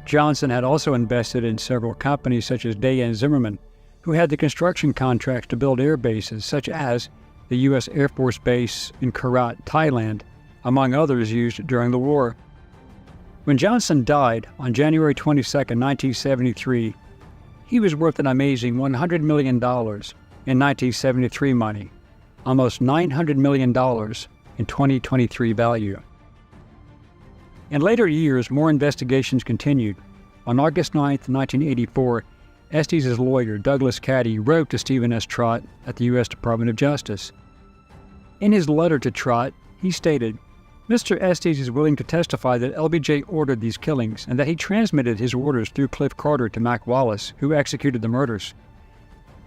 Speaker 1: Johnson had also invested in several companies such as Day and Zimmerman, who had the construction contracts to build air bases such as the U.S. Air Force Base in Korat, Thailand, among others used during the war. When Johnson died on January 22, 1973, he was worth an amazing $100 million in 1973 money, almost $900 million in 2023 value. In later years, more investigations continued. On August 9, 1984, Estes' lawyer, Douglas Caddy, wrote to Stephen S. Trott at the U.S. Department of Justice. In his letter to Trott, he stated, Mr. Estes is willing to testify that LBJ ordered these killings and that he transmitted his orders through Cliff Carter to Mac Wallace, who executed the murders.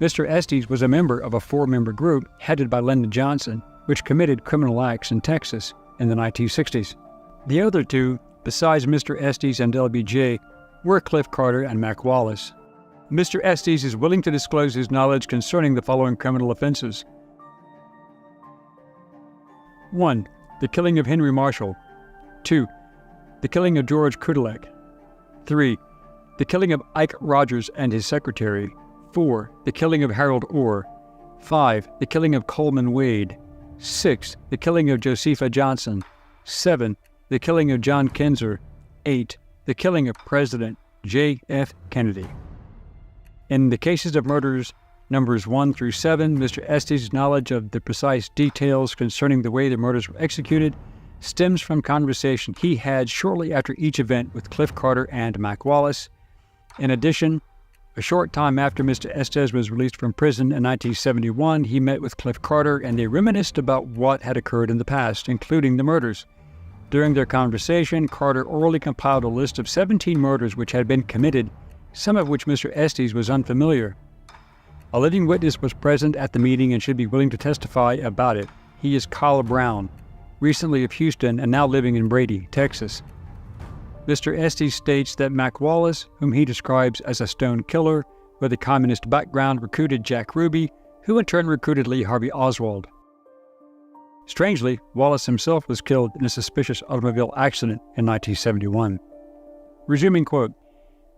Speaker 1: Mr. Estes was a member of a 4-member group headed by Lyndon Johnson, which committed criminal acts in Texas in the 1960s. The other two, besides Mr. Estes and LBJ, were Cliff Carter and Mac Wallace. Mr. Estes is willing to disclose his knowledge concerning the following criminal offenses. 1. The killing of Henry Marshall. 2. The killing of George Kudelek. 3. The killing of Ike Rogers and his secretary. 4. The killing of Harold Orr. 5. The killing of Coleman Wade. 6. The killing of Josepha Johnson. 7. The killing of John Kinzer. 8. The killing of President J.F. Kennedy. In the cases of murders numbers 1 through 7, Mr. Estes' knowledge of the precise details concerning the way the murders were executed stems from conversation he had shortly after each event with Cliff Carter and Mac Wallace. In addition, a short time after Mr. Estes was released from prison in 1971, he met with Cliff Carter and they reminisced about what had occurred in the past, including the murders. During their conversation, Carter orally compiled a list of 17 murders which had been committed, some of which Mr. Estes was unfamiliar. A living witness was present at the meeting and should be willing to testify about it. He is Kyle Brown, recently of Houston and now living in Brady, Texas. Mr. Estes states that Mac Wallace, whom he describes as a stone killer with a communist background, recruited Jack Ruby, who in turn recruited Lee Harvey Oswald. Strangely, Wallace himself was killed in a suspicious automobile accident in 1971. Resuming quote,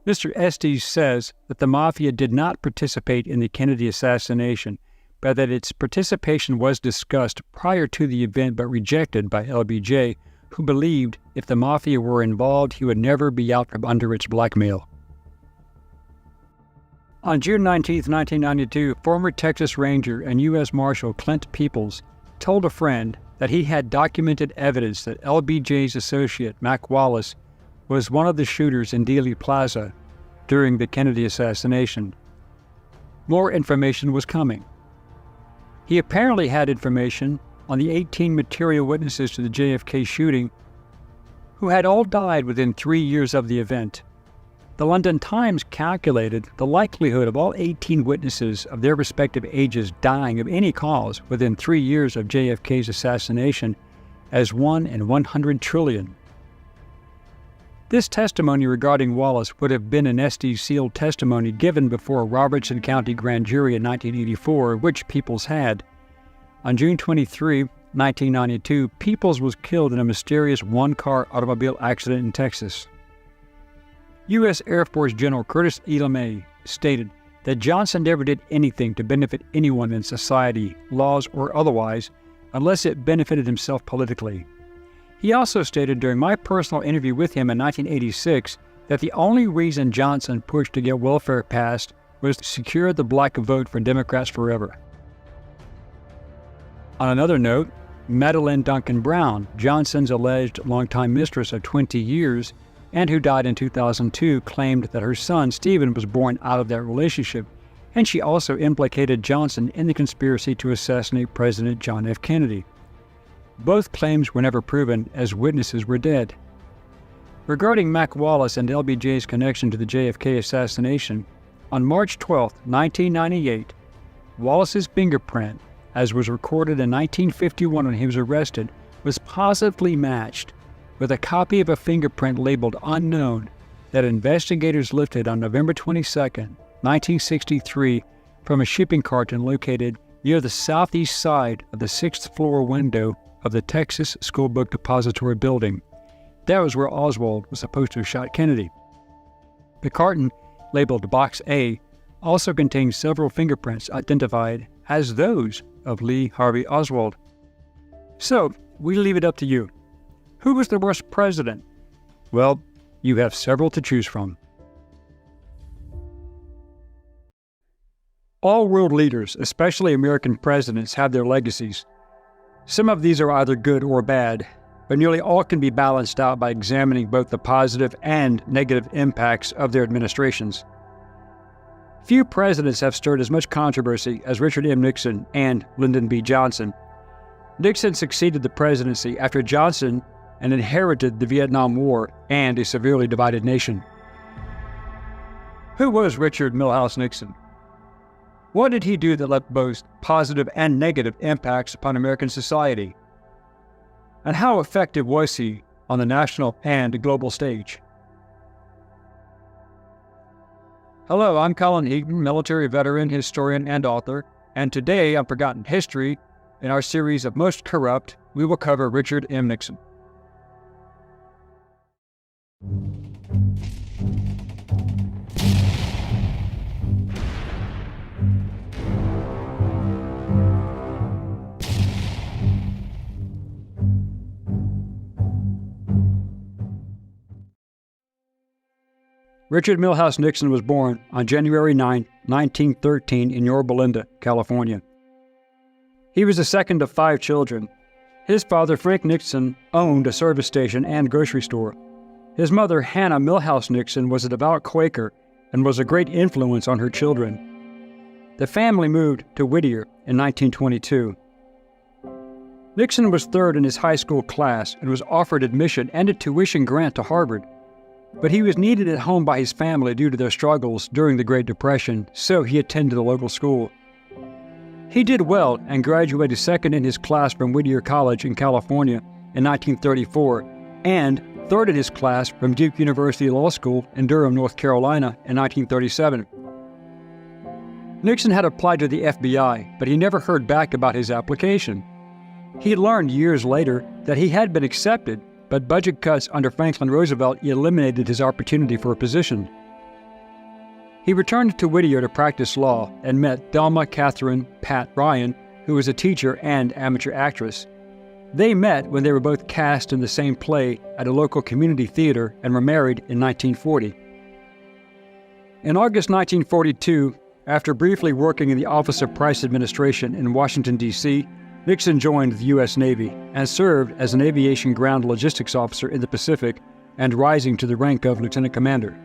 Speaker 1: Mr. Estes says that the Mafia did not participate in the Kennedy assassination, but that its participation was discussed prior to the event but rejected by LBJ, who believed if the Mafia were involved, he would never be out from under its blackmail. On June 19, 1992, former Texas Ranger and U.S. Marshal Clint Peoples told a friend that he had documented evidence that LBJ's associate, Mac Wallace, was one of the shooters in Dealey Plaza during the Kennedy assassination. More information was coming. He apparently had information on the 18 material witnesses to the JFK shooting who had all died within 3 years of the event. The London Times calculated the likelihood of all 18 witnesses of their respective ages dying of any cause within 3 years of JFK's assassination as 1 in 100 trillion. This testimony regarding Wallace would have been an Estes sealed testimony given before a Robertson County grand jury in 1984, which Peoples had. On June 23, 1992, Peoples was killed in a mysterious one-car automobile accident in Texas. U.S. Air Force General Curtis E. LeMay stated that Johnson never did anything to benefit anyone in society, laws or otherwise, unless it benefited himself politically. He also stated during my personal interview with him in 1986 that the only reason Johnson pushed to get welfare passed was to secure the black vote for Democrats forever. On another note, Madeline Duncan Brown, Johnson's alleged longtime mistress of 20 years and who died in 2002, claimed that her son Stephen was born out of that relationship, and she also implicated Johnson in the conspiracy to assassinate President John F. Kennedy. Both claims were never proven, as witnesses were dead. Regarding Mac Wallace and LBJ's connection to the JFK assassination, on March 12, 1998, Wallace's fingerprint, as was recorded in 1951 when he was arrested, was positively matched with a copy of a fingerprint labeled unknown that investigators lifted on November 22, 1963, from a shipping carton located near the southeast side of the 6th floor window of the Texas School Book Depository building. That was where Oswald was supposed to have shot Kennedy. The carton, labeled Box A, also contained several fingerprints identified as those of Lee Harvey Oswald. So, we leave it up to you. Who was the worst president? Well, you have several to choose from. All world leaders, especially American presidents, have their legacies. Some of these are either good or bad, but nearly all can be balanced out by examining both the positive and negative impacts of their administrations. Few presidents have stirred as much controversy as Richard M. Nixon and Lyndon B. Johnson. Nixon succeeded the presidency after Johnson and inherited the Vietnam War and a severely divided nation. Who was Richard Milhous Nixon? What did he do that left both positive and negative impacts upon American society? And how effective was he on the national and global stage? Hello, I'm Colin Eaton, military veteran, historian, and author, and today on Forgotten History, in our series of Most Corrupt, we will cover Richard M. Nixon. Richard Milhous Nixon was born on January 9, 1913 in Yorba Linda, California. He was the second of 5 children. His father, Frank Nixon, owned a service station and grocery store. His mother, Hannah Milhous Nixon, was a devout Quaker and was a great influence on her children. The family moved to Whittier in 1922. Nixon was third in his high school class and was offered admission and a tuition grant to Harvard. But he was needed at home by his family due to their struggles during the Great Depression, so he attended a local school. He did well and graduated second in his class from Whittier College in California in 1934 and third in his class from Duke University Law School in Durham, North Carolina in 1937. Nixon had applied to the FBI, but he never heard back about his application. He learned years later that he had been accepted, but budget cuts under Franklin Roosevelt eliminated his opportunity for a position. He returned to Whittier to practice law and met Thelma Catherine Pat Ryan, who was a teacher and amateur actress. They met when they were both cast in the same play at a local community theater and were married in 1940. In August 1942, after briefly working in the Office of Price Administration in Washington, D.C., Nixon joined the U.S. Navy and served as an aviation ground logistics officer in the Pacific and rising to the rank of lieutenant commander.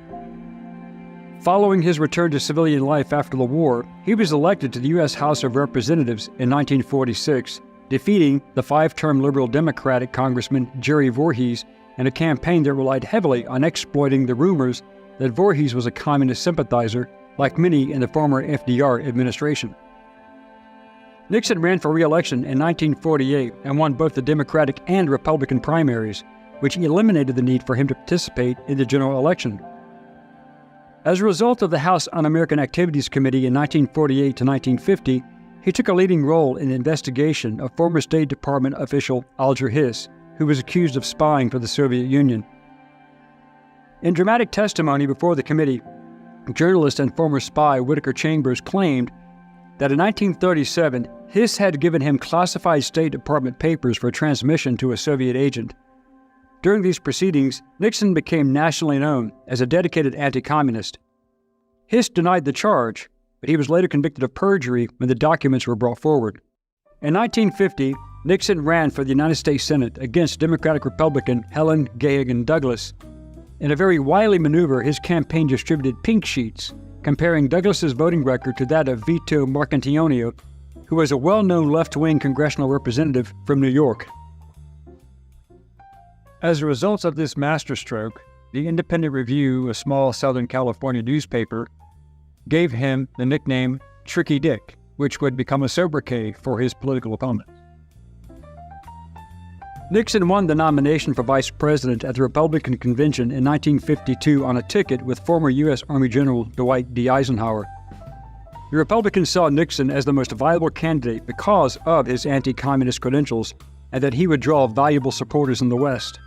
Speaker 1: Following his return to civilian life after the war, he was elected to the U.S. House of Representatives in 1946, defeating the 5-term Liberal Democratic Congressman Jerry Voorhees in a campaign that relied heavily on exploiting the rumors that Voorhees was a communist sympathizer, like many in the former FDR administration. Nixon ran for re-election in 1948 and won both the Democratic and Republican primaries, which eliminated the need for him to participate in the general election. As a result of the House Un-American Activities Committee in 1948 to 1950, he took a leading role in the investigation of former State Department official Alger Hiss, who was accused of spying for the Soviet Union. In dramatic testimony before the committee, journalist and former spy Whittaker Chambers claimed that in 1937, Hiss had given him classified State Department papers for transmission to a Soviet agent. During these proceedings, Nixon became nationally known as a dedicated anti-communist. Hiss denied the charge, but he was later convicted of perjury when the documents were brought forward. In 1950, Nixon ran for the United States Senate against Democratic-Republican Helen Gahagan Douglas. In a very wily maneuver, his campaign distributed pink sheets, comparing Douglas's voting record to that of Vito Marcantonio, who was a well-known left-wing congressional representative from New York. As a result of this masterstroke, the Independent Review, a small Southern California newspaper, gave him the nickname Tricky Dick, which would become a sobriquet for his political opponents. Nixon won the nomination for vice president at the Republican convention in 1952 on a ticket with former U.S. Army General Dwight D. Eisenhower. The Republicans saw Nixon as the most viable candidate because of his anti-communist credentials and that he would draw valuable supporters in the West.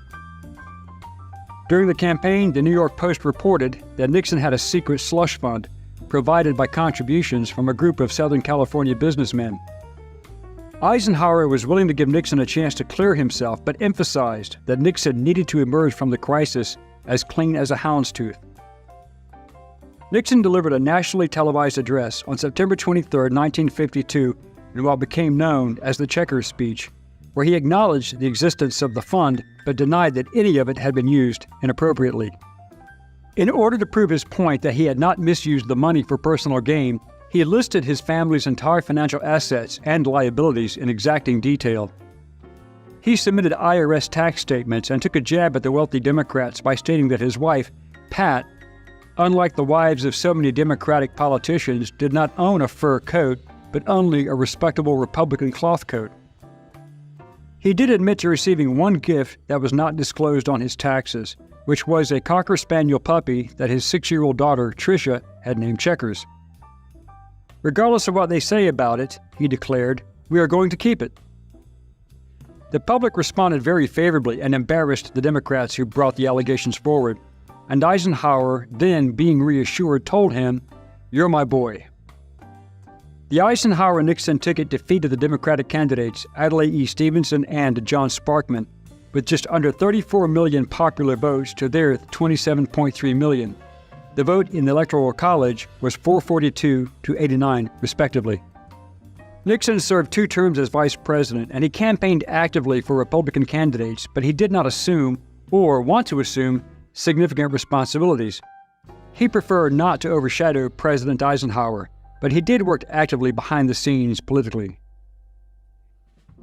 Speaker 1: During the campaign, the New York Post reported that Nixon had a secret slush fund provided by contributions from a group of Southern California businessmen. Eisenhower was willing to give Nixon a chance to clear himself, but emphasized that Nixon needed to emerge from the crisis as clean as a houndstooth. Nixon delivered a nationally televised address on September 23, 1952, in what became known as the Checkers speech, where he acknowledged the existence of the fund but denied that any of it had been used inappropriately. In order to prove his point that he had not misused the money for personal gain, he listed his family's entire financial assets and liabilities in exacting detail, He submitted IRS tax statements and took a jab at the wealthy Democrats by stating that his wife, Pat, unlike the wives of so many Democratic politicians, did not own a fur coat, but only a respectable Republican cloth coat. He did admit to receiving one gift that was not disclosed on his taxes, which was a Cocker Spaniel puppy that his 6-year-old daughter, Tricia, had named Checkers. "Regardless of what they say about it," he declared, "we are going to keep it." The public responded very favorably and embarrassed the Democrats who brought the allegations forward, and Eisenhower, then being reassured, told him, "You're my boy." The Eisenhower-Nixon ticket defeated the Democratic candidates Adlai E. Stevenson and John Sparkman, with just under 34 million popular votes to their 27.3 million. The vote in the Electoral College was 442 to 89, respectively. Nixon served 2 terms as vice president, and he campaigned actively for Republican candidates, but he did not assume, or want to assume, significant responsibilities. He preferred not to overshadow President Eisenhower, but he did work actively behind the scenes politically.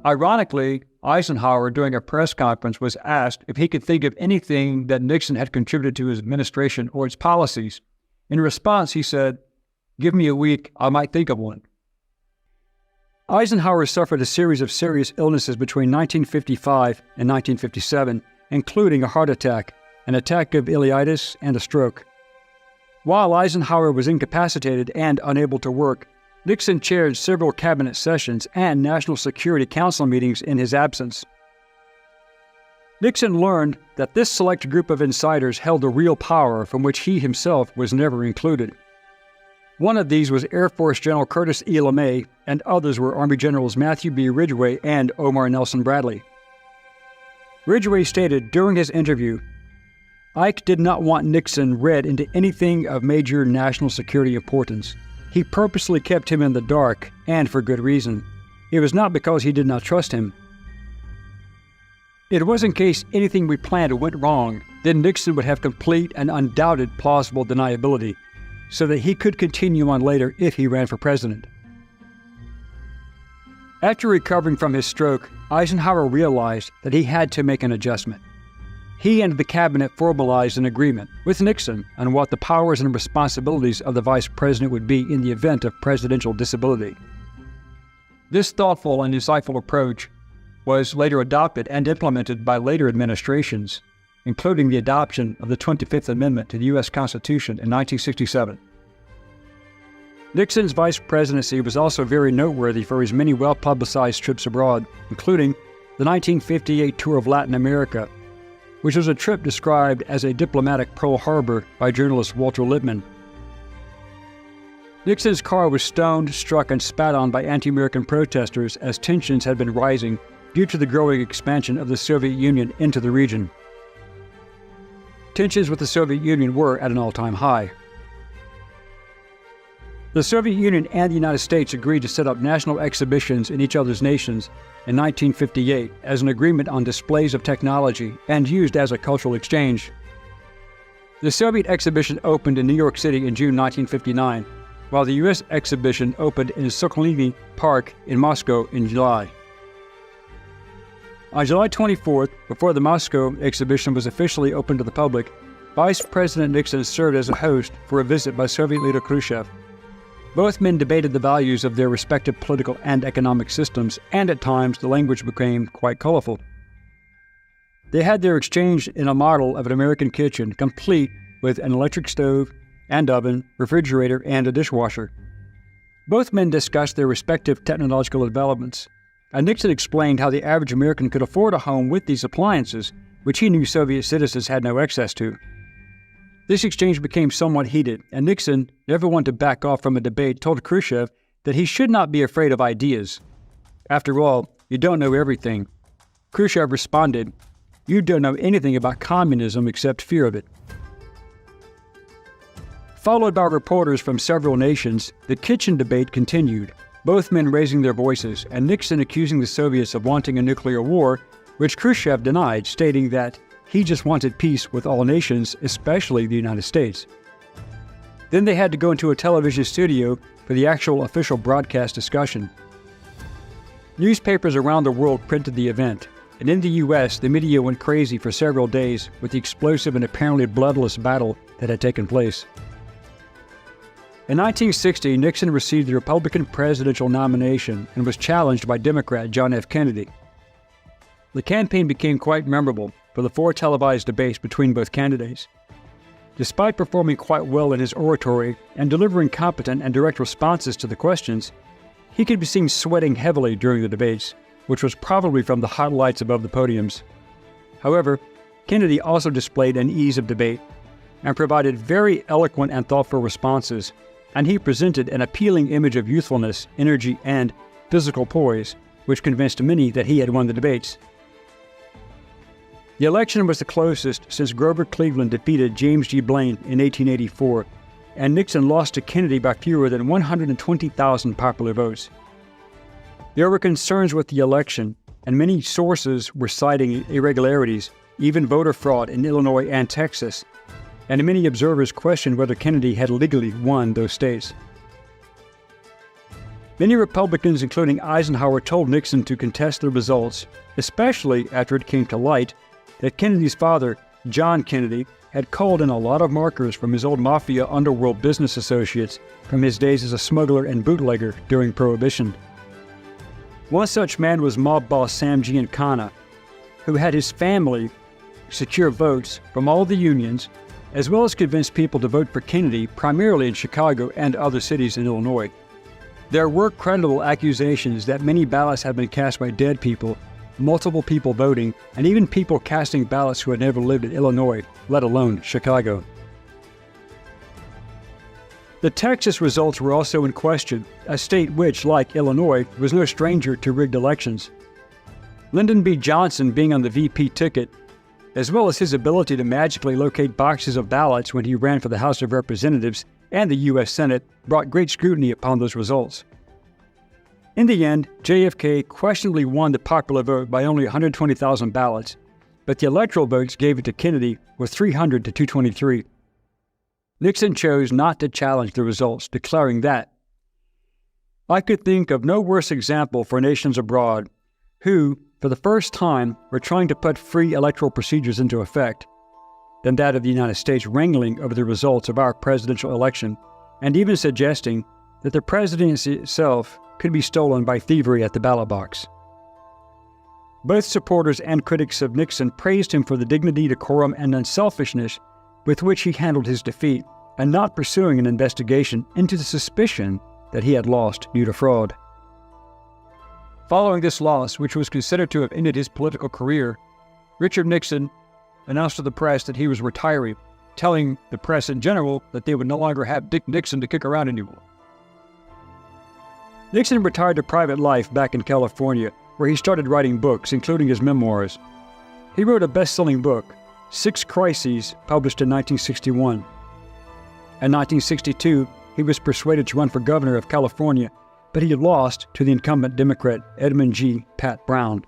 Speaker 1: Ironically, Eisenhower, during a press conference, was asked if he could think of anything that Nixon had contributed to his administration or its policies. In response, he said, "Give me a week, I might think of one." Eisenhower suffered a series of serious illnesses between 1955 and 1957, including a heart attack, an attack of ileitis, and a stroke. While Eisenhower was incapacitated and unable to work, Nixon chaired several cabinet sessions and National Security Council meetings in his absence. Nixon learned that this select group of insiders held a real power from which he himself was never included. One of these was Air Force General Curtis E. LeMay, and others were Army Generals Matthew B. Ridgway and Omar Nelson Bradley. Ridgway stated during his interview, "Ike did not want Nixon read into anything of major national security importance. He purposely kept him in the dark, and for good reason. It was not because he did not trust him. It was in case anything we planned went wrong, then Nixon would have complete and undoubted plausible deniability, so that he could continue on later if he ran for president." After recovering from his stroke, Eisenhower realized that he had to make an adjustment. He and the cabinet formalized an agreement with Nixon on what the powers and responsibilities of the vice president would be in the event of presidential disability. This thoughtful and insightful approach was later adopted and implemented by later administrations, including the adoption of the 25th Amendment to the U.S. Constitution in 1967. Nixon's vice presidency was also very noteworthy for his many well-publicized trips abroad, including the 1958 tour of Latin America, which was a trip described as a diplomatic Pearl Harbor by journalist Walter Lippmann. Nixon's car was stoned, struck, and spat on by anti-American protesters as tensions had been rising due to the growing expansion of the Soviet Union into the region. Tensions with the Soviet Union were at an all-time high. The Soviet Union and the United States agreed to set up national exhibitions in each other's nations in 1958 as an agreement on displays of technology and used as a cultural exchange. The Soviet exhibition opened in New York City in June 1959, while the U.S. exhibition opened in Sokholny Park in Moscow in July. On July 24th, before the Moscow exhibition was officially opened to the public, Vice President Nixon served as a host for a visit by Soviet leader Khrushchev. Both men debated the values of their respective political and economic systems, and at times the language became quite colorful. They had their exchange in a model of an American kitchen, complete with an electric stove and oven, refrigerator, and a dishwasher. Both men discussed their respective technological developments, and Nixon explained how the average American could afford a home with these appliances, which he knew Soviet citizens had no access to. This exchange became somewhat heated, and Nixon, never one to back off from a debate, told Khrushchev that he should not be afraid of ideas. After all, you don't know everything. Khrushchev responded, "You don't know anything about communism except fear of it." Followed by reporters from several nations, the kitchen debate continued, both men raising their voices, and Nixon accusing the Soviets of wanting a nuclear war, which Khrushchev denied, stating that he just wanted peace with all nations, especially the United States. Then they had to go into a television studio for the actual official broadcast discussion. Newspapers around the world printed the event, and in the U.S., the media went crazy for several days with the explosive and apparently bloodless battle that had taken place. In 1960, Nixon received the Republican presidential nomination and was challenged by Democrat John F. Kennedy. The campaign became quite memorable for the 4 televised debates between both candidates. Despite performing quite well in his oratory and delivering competent and direct responses to the questions, he could be seen sweating heavily during the debates, which was probably from the hot lights above the podiums. However, Kennedy also displayed an ease of debate and provided very eloquent and thoughtful responses, and he presented an appealing image of youthfulness, energy, and physical poise, which convinced many that he had won the debates. The election was the closest since Grover Cleveland defeated James G. Blaine in 1884, and Nixon lost to Kennedy by fewer than 120,000 popular votes. There were concerns with the election, and many sources were citing irregularities, even voter fraud in Illinois and Texas, and many observers questioned whether Kennedy had legally won those states. Many Republicans, including Eisenhower, told Nixon to contest the results, especially after it came to light that Kennedy's father, John Kennedy, had called in a lot of markers from his old mafia underworld business associates from his days as a smuggler and bootlegger during Prohibition. One such man was mob boss Sam Giancana, who had his family secure votes from all the unions, as well as convince people to vote for Kennedy primarily in Chicago and other cities in Illinois. There were credible accusations that many ballots had been cast by dead people, multiple people voting, and even people casting ballots who had never lived in Illinois, let alone Chicago. The Texas results were also in question, a state which, like Illinois, was no stranger to rigged elections. Lyndon B. Johnson being on the VP ticket, as well as his ability to magically locate boxes of ballots when he ran for the House of Representatives and the U.S. Senate, brought great scrutiny upon those results. In the end, JFK questionably won the popular vote by only 120,000 ballots, but the electoral votes gave it to Kennedy with 300 to 223. Nixon chose not to challenge the results, declaring that, "I could think of no worse example for nations abroad, who, for the first time, were trying to put free electoral procedures into effect, than that of the United States wrangling over the results of our presidential election, and even suggesting that the presidency itself could be stolen by thievery at the ballot box." Both supporters and critics of Nixon praised him for the dignity, decorum, and unselfishness with which he handled his defeat, and not pursuing an investigation into the suspicion that he had lost due to fraud. Following this loss, which was considered to have ended his political career, Richard Nixon announced to the press that he was retiring, telling the press in general that they would no longer have Dick Nixon to kick around anymore. Nixon retired to private life back in California, where he started writing books, including his memoirs. He wrote a best-selling book, 6 Crises, published in 1961. In 1962, he was persuaded to run for governor of California, but he lost to the incumbent Democrat Edmund G. Pat Brown.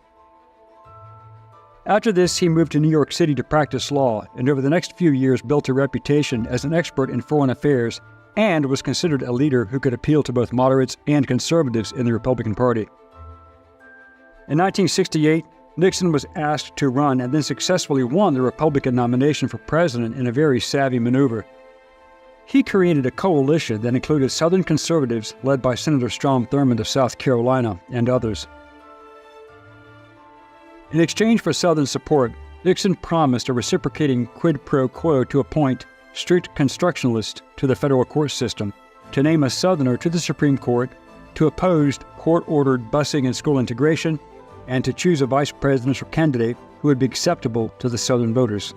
Speaker 1: After this, he moved to New York City to practice law, and over the next few years built a reputation as an expert in foreign affairs and was considered a leader who could appeal to both moderates and conservatives in the Republican Party. In 1968, Nixon was asked to run and then successfully won the Republican nomination for president in a very savvy maneuver. He created a coalition that included Southern conservatives led by Senator Strom Thurmond of South Carolina and others. In exchange for Southern support, Nixon promised a reciprocating quid pro quo to appoint strict constructionalists to the federal court system, to name a Southerner to the Supreme Court, to oppose court-ordered busing and school integration, and to choose a vice presidential candidate who would be acceptable to the Southern voters.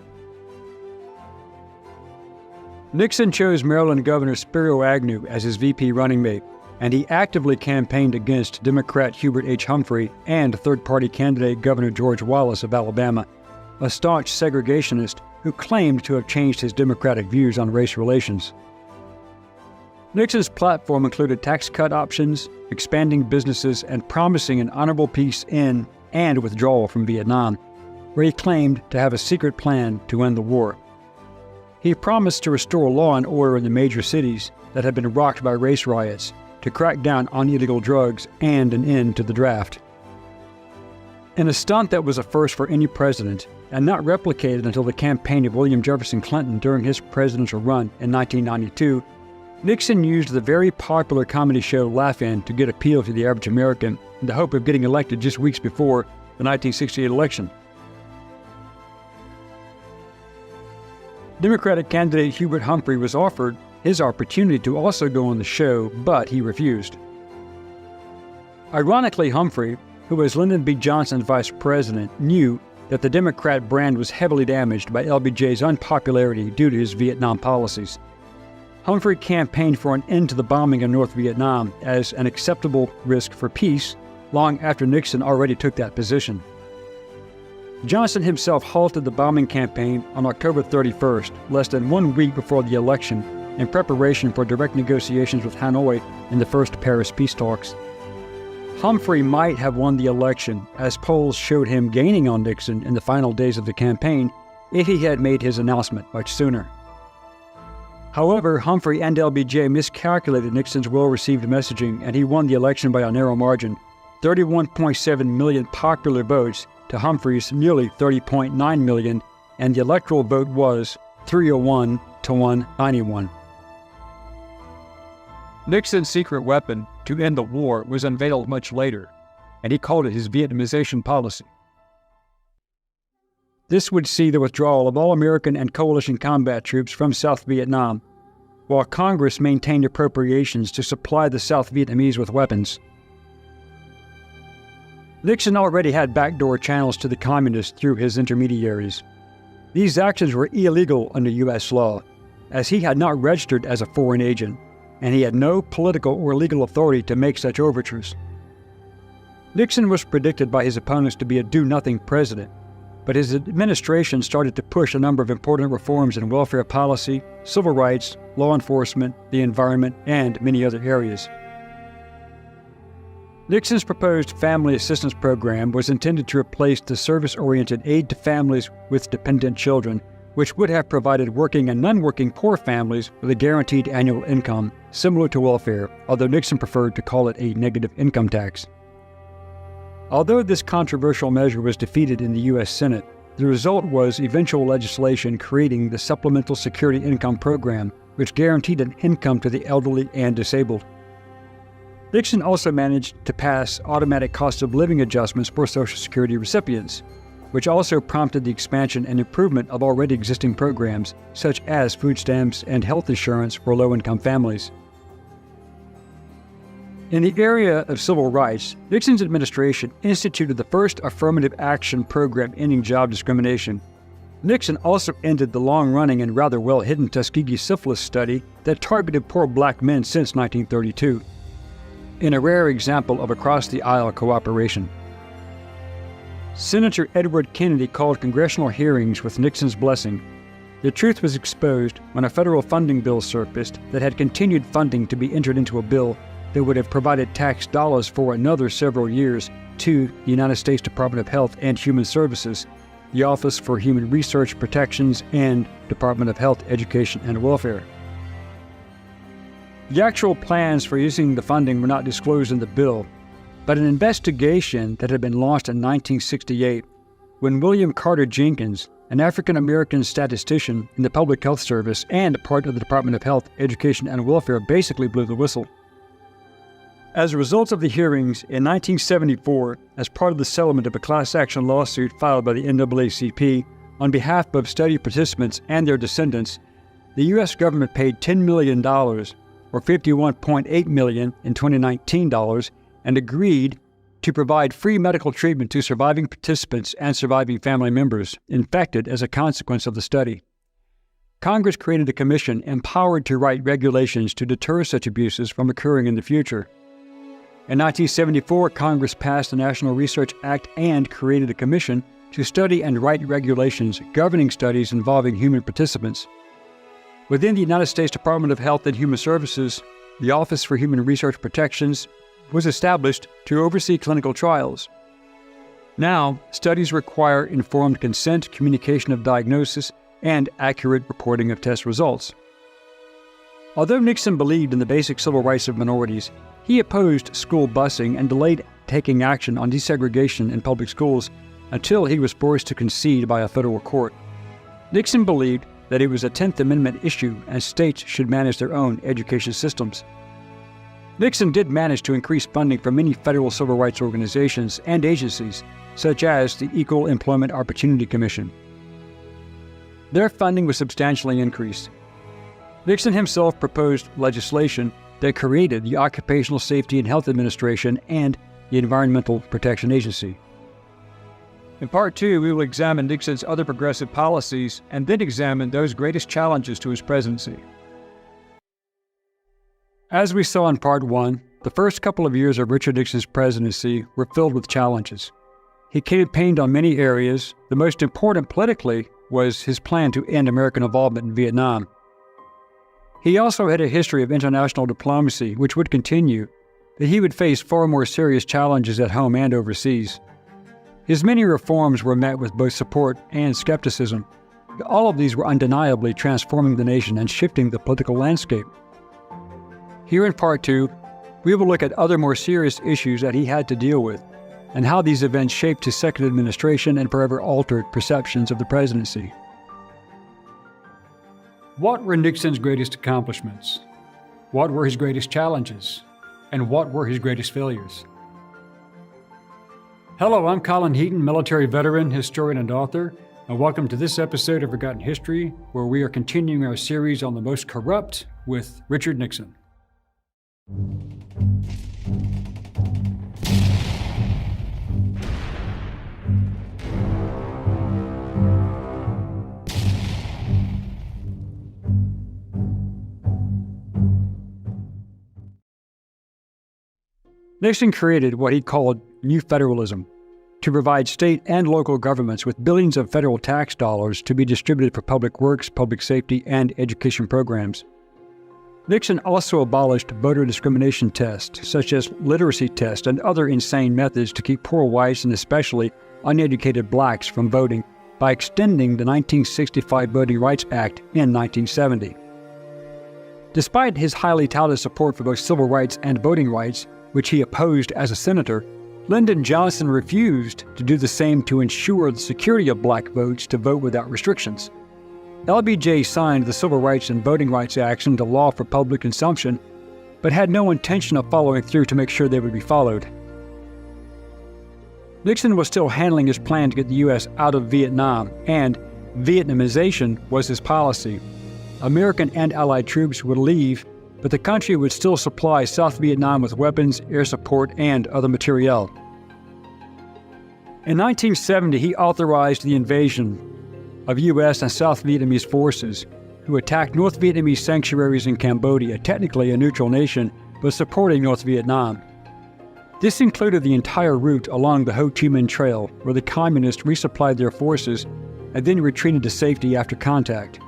Speaker 1: Nixon chose Maryland Governor Spiro Agnew as his VP running mate, and he actively campaigned against Democrat Hubert H. Humphrey and third-party candidate Governor George Wallace of Alabama, a staunch segregationist who claimed to have changed his Democratic views on race relations. Nixon's platform included tax cut options, expanding businesses, and promising an honorable peace in and withdrawal from Vietnam, where he claimed to have a secret plan to end the war. He promised to restore law and order in the major cities that had been rocked by race riots, to crack down on illegal drugs, and an end to the draft. In a stunt that was a first for any president, and not replicated until the campaign of William Jefferson Clinton during his presidential run in 1992, Nixon used the very popular comedy show Laugh-In to get appeal to the average American in the hope of getting elected just weeks before the 1968 election. Democratic candidate Hubert Humphrey was offered his opportunity to also go on the show, but he refused. Ironically, Humphrey, who was Lyndon B. Johnson's vice president, knew that the Democrat brand was heavily damaged by LBJ's unpopularity due to his Vietnam policies. Humphrey campaigned for an end to the bombing of North Vietnam as an acceptable risk for peace, long after Nixon already took that position. Johnson himself halted the bombing campaign on October 31st, less than 1 week before the election, in preparation for direct negotiations with Hanoi in the first Paris peace talks. Humphrey might have won the election, as polls showed him gaining on Nixon in the final days of the campaign, if he had made his announcement much sooner. However, Humphrey and LBJ miscalculated Nixon's well-received messaging, and he won the election by a narrow margin, 31.7 million popular votes to Humphrey's nearly 30.9 million, and the electoral vote was 301 to 191. Nixon's secret weapon to end the war was unveiled much later, and he called it his Vietnamization policy. This would see the withdrawal of all American and coalition combat troops from South Vietnam, while Congress maintained appropriations to supply the South Vietnamese with weapons. Nixon already had backdoor channels to the communists through his intermediaries. These actions were illegal under U.S. law, as he had not registered as a foreign agent, and he had no political or legal authority to make such overtures. Nixon was predicted by his opponents to be a do-nothing president, but his administration started to push a number of important reforms in welfare policy, civil rights, law enforcement, the environment, and many other areas. Nixon's proposed Family Assistance Program was intended to replace the service-oriented aid to families with dependent children, which would have provided working and non-working poor families with a guaranteed annual income, similar to welfare, although Nixon preferred to call it a negative income tax. Although this controversial measure was defeated in the U.S. Senate, the result was eventual legislation creating the Supplemental Security Income Program, which guaranteed an income to the elderly and disabled. Nixon also managed to pass automatic cost of living adjustments for Social Security recipients, which also prompted the expansion and improvement of already existing programs, such as food stamps and health insurance for low-income families. In the area of civil rights, Nixon's administration instituted the first affirmative action program ending job discrimination. Nixon also ended the long-running and rather well-hidden Tuskegee syphilis study that targeted poor black men since 1932, in a rare example of across-the-aisle cooperation. Senator Edward Kennedy called congressional hearings with Nixon's blessing. The truth was exposed when a federal funding bill surfaced that had continued funding to be entered into a bill that would have provided tax dollars for another several years to the United States Department of Health and Human Services, the Office for Human Research Protections, and Department of Health, Education, and Welfare. The actual plans for using the funding were not disclosed in the bill, but an investigation that had been launched in 1968 when William Carter Jenkins, an African-American statistician in the Public Health Service and part of the Department of Health, Education, and Welfare, basically blew the whistle. As a result of the hearings, in 1974, as part of the settlement of a class action lawsuit filed by the NAACP on behalf of study participants and their descendants, the U.S. government paid $10 million, or $51.8 million in 2019 dollars, and agreed to provide free medical treatment to surviving participants and surviving family members infected as a consequence of the study. Congress created a commission empowered to write regulations to deter such abuses from occurring in the future. In 1974, Congress passed the National Research Act and created a commission to study and write regulations governing studies involving human participants. Within the United States Department of Health and Human Services, the Office for Human Research Protections was established to oversee clinical trials. Now, studies require informed consent, communication of diagnosis, and accurate reporting of test results. Although Nixon believed in the basic civil rights of minorities, he opposed school busing and delayed taking action on desegregation in public schools until he was forced to concede by a federal court. Nixon believed that it was a 10th Amendment issue and states should manage their own education systems. Nixon did manage to increase funding for many federal civil rights organizations and agencies, such as the Equal Employment Opportunity Commission. Their funding was substantially increased. Nixon himself proposed legislation that created the Occupational Safety and Health Administration and the Environmental Protection Agency. In Part 2, we will examine Nixon's other progressive policies and then examine those greatest challenges to his presidency. As we saw in Part 1, the first couple of years of Richard Nixon's presidency were filled with challenges. He campaigned on many areas. The most important politically was his plan to end American involvement in Vietnam. He also had a history of international diplomacy, which would continue, but he would face far more serious challenges at home and overseas. His many reforms were met with both support and skepticism. All of these were undeniably transforming the nation and shifting the political landscape. Here in Part 2, we will look at other more serious issues that he had to deal with, and how these events shaped his second administration and forever altered perceptions of the presidency. What were Nixon's greatest accomplishments? What were his greatest challenges? And what were his greatest failures? Hello, I'm Colin Heaton, military veteran, historian, and author, and welcome to this episode of Forgotten History, where we are continuing our series on the most corrupt with Richard Nixon. Nixon created what he called New Federalism to provide state and local governments with billions of federal tax dollars to be distributed for public works, public safety, and education programs. Nixon also abolished voter discrimination tests, such as literacy tests and other insane methods to keep poor whites and especially uneducated blacks from voting by extending the 1965 Voting Rights Act in 1970. Despite his highly touted support for both civil rights and voting rights, which he opposed as a senator, Lyndon Johnson refused to do the same to ensure the security of black votes to vote without restrictions. LBJ signed the Civil Rights and Voting Rights Acts into law for public consumption, but had no intention of following through to make sure they would be followed. Nixon was still handling his plan to get the U.S. out of Vietnam, and Vietnamization was his policy. American and Allied troops would leave, but the country would still supply South Vietnam with weapons, air support, and other materiel. In 1970, he authorized the invasion of U.S. and South Vietnamese forces, who attacked North Vietnamese sanctuaries in Cambodia, technically a neutral nation, but supporting North Vietnam. This included the entire route along the Ho Chi Minh Trail, where the communists resupplied their forces and then retreated to safety after contact.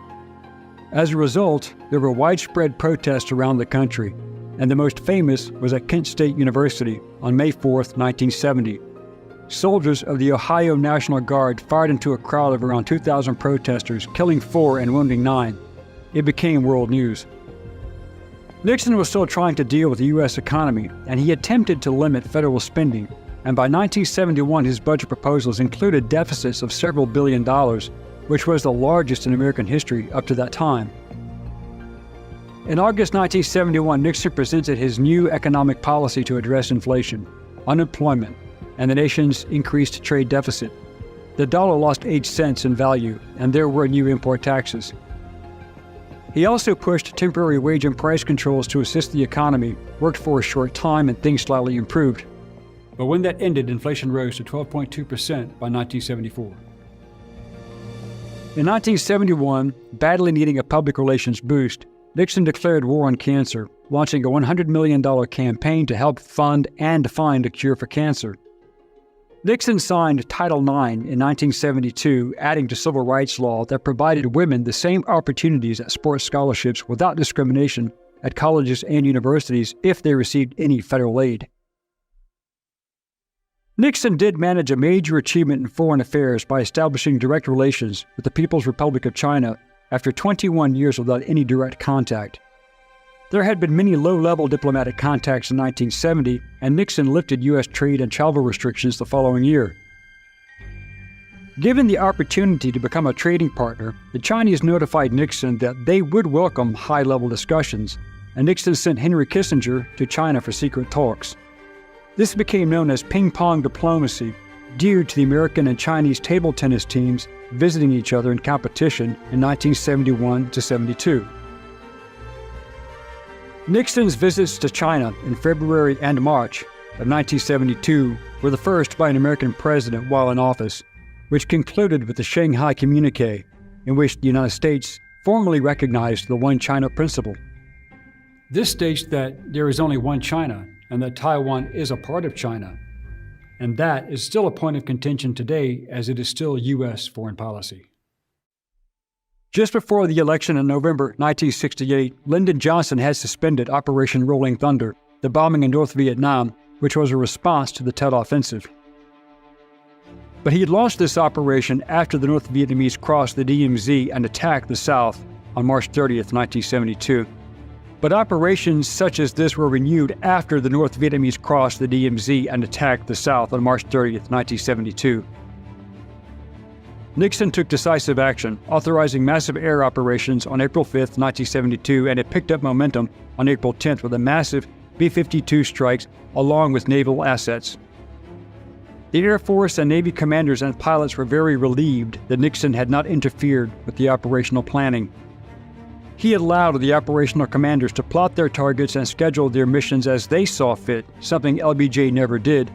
Speaker 1: As a result, there were widespread protests around the country, and the most famous was at Kent State University on May 4, 1970. Soldiers of the Ohio National Guard fired into a crowd of around 2,000 protesters, killing 4 and wounding 9. It became world news. Nixon was still trying to deal with the U.S. economy, and he attempted to limit federal spending, and by 1971 his budget proposals included deficits of several billion dollars, which was the largest in American history up to that time. In August 1971, Nixon presented his new economic policy to address inflation, unemployment, and the nation's increased trade deficit. The dollar lost 8 cents in value, and there were new import taxes. He also pushed temporary wage and price controls to assist the economy, worked for a short time, and things slightly improved. But when that ended, inflation rose to 12.2% by 1974. In 1971, badly needing a public relations boost, Nixon declared war on cancer, launching a $100 million campaign to help fund and find a cure for cancer. Nixon signed Title IX in 1972, adding to civil rights law that provided women the same opportunities at sports scholarships without discrimination at colleges and universities if they received any federal aid. Nixon did manage a major achievement in foreign affairs by establishing direct relations with the People's Republic of China after 21 years without any direct contact. There had been many low-level diplomatic contacts in 1970, and Nixon lifted U.S. trade and travel restrictions the following year. Given the opportunity to become a trading partner, the Chinese notified Nixon that they would welcome high-level discussions, and Nixon sent Henry Kissinger to China for secret talks. This became known as ping-pong diplomacy, due to the American and Chinese table tennis teams visiting each other in competition in 1971 to 72. Nixon's visits to China in February and March of 1972 were the first by an American president while in office, which concluded with the Shanghai Communique, in which the United States formally recognized the One China principle. This states that there is only one China and that Taiwan is a part of China, and that is still a point of contention today as it is still U.S. foreign policy. Just before the election in November 1968, Lyndon Johnson had suspended Operation Rolling Thunder, the bombing in North Vietnam, which was a response to the Tet Offensive. But he had launched this operation after the North Vietnamese crossed the DMZ and attacked the South on March 30th, 1972. But operations such as this were renewed after the North Vietnamese crossed the DMZ and attacked the South on March 30th, 1972. Nixon took decisive action, authorizing massive air operations on April 5, 1972, and it picked up momentum on April 10th with a massive B-52 strikes along with naval assets. The Air Force and Navy commanders and pilots were very relieved that Nixon had not interfered with the operational planning. He allowed the operational commanders to plot their targets and schedule their missions as they saw fit, something LBJ never did,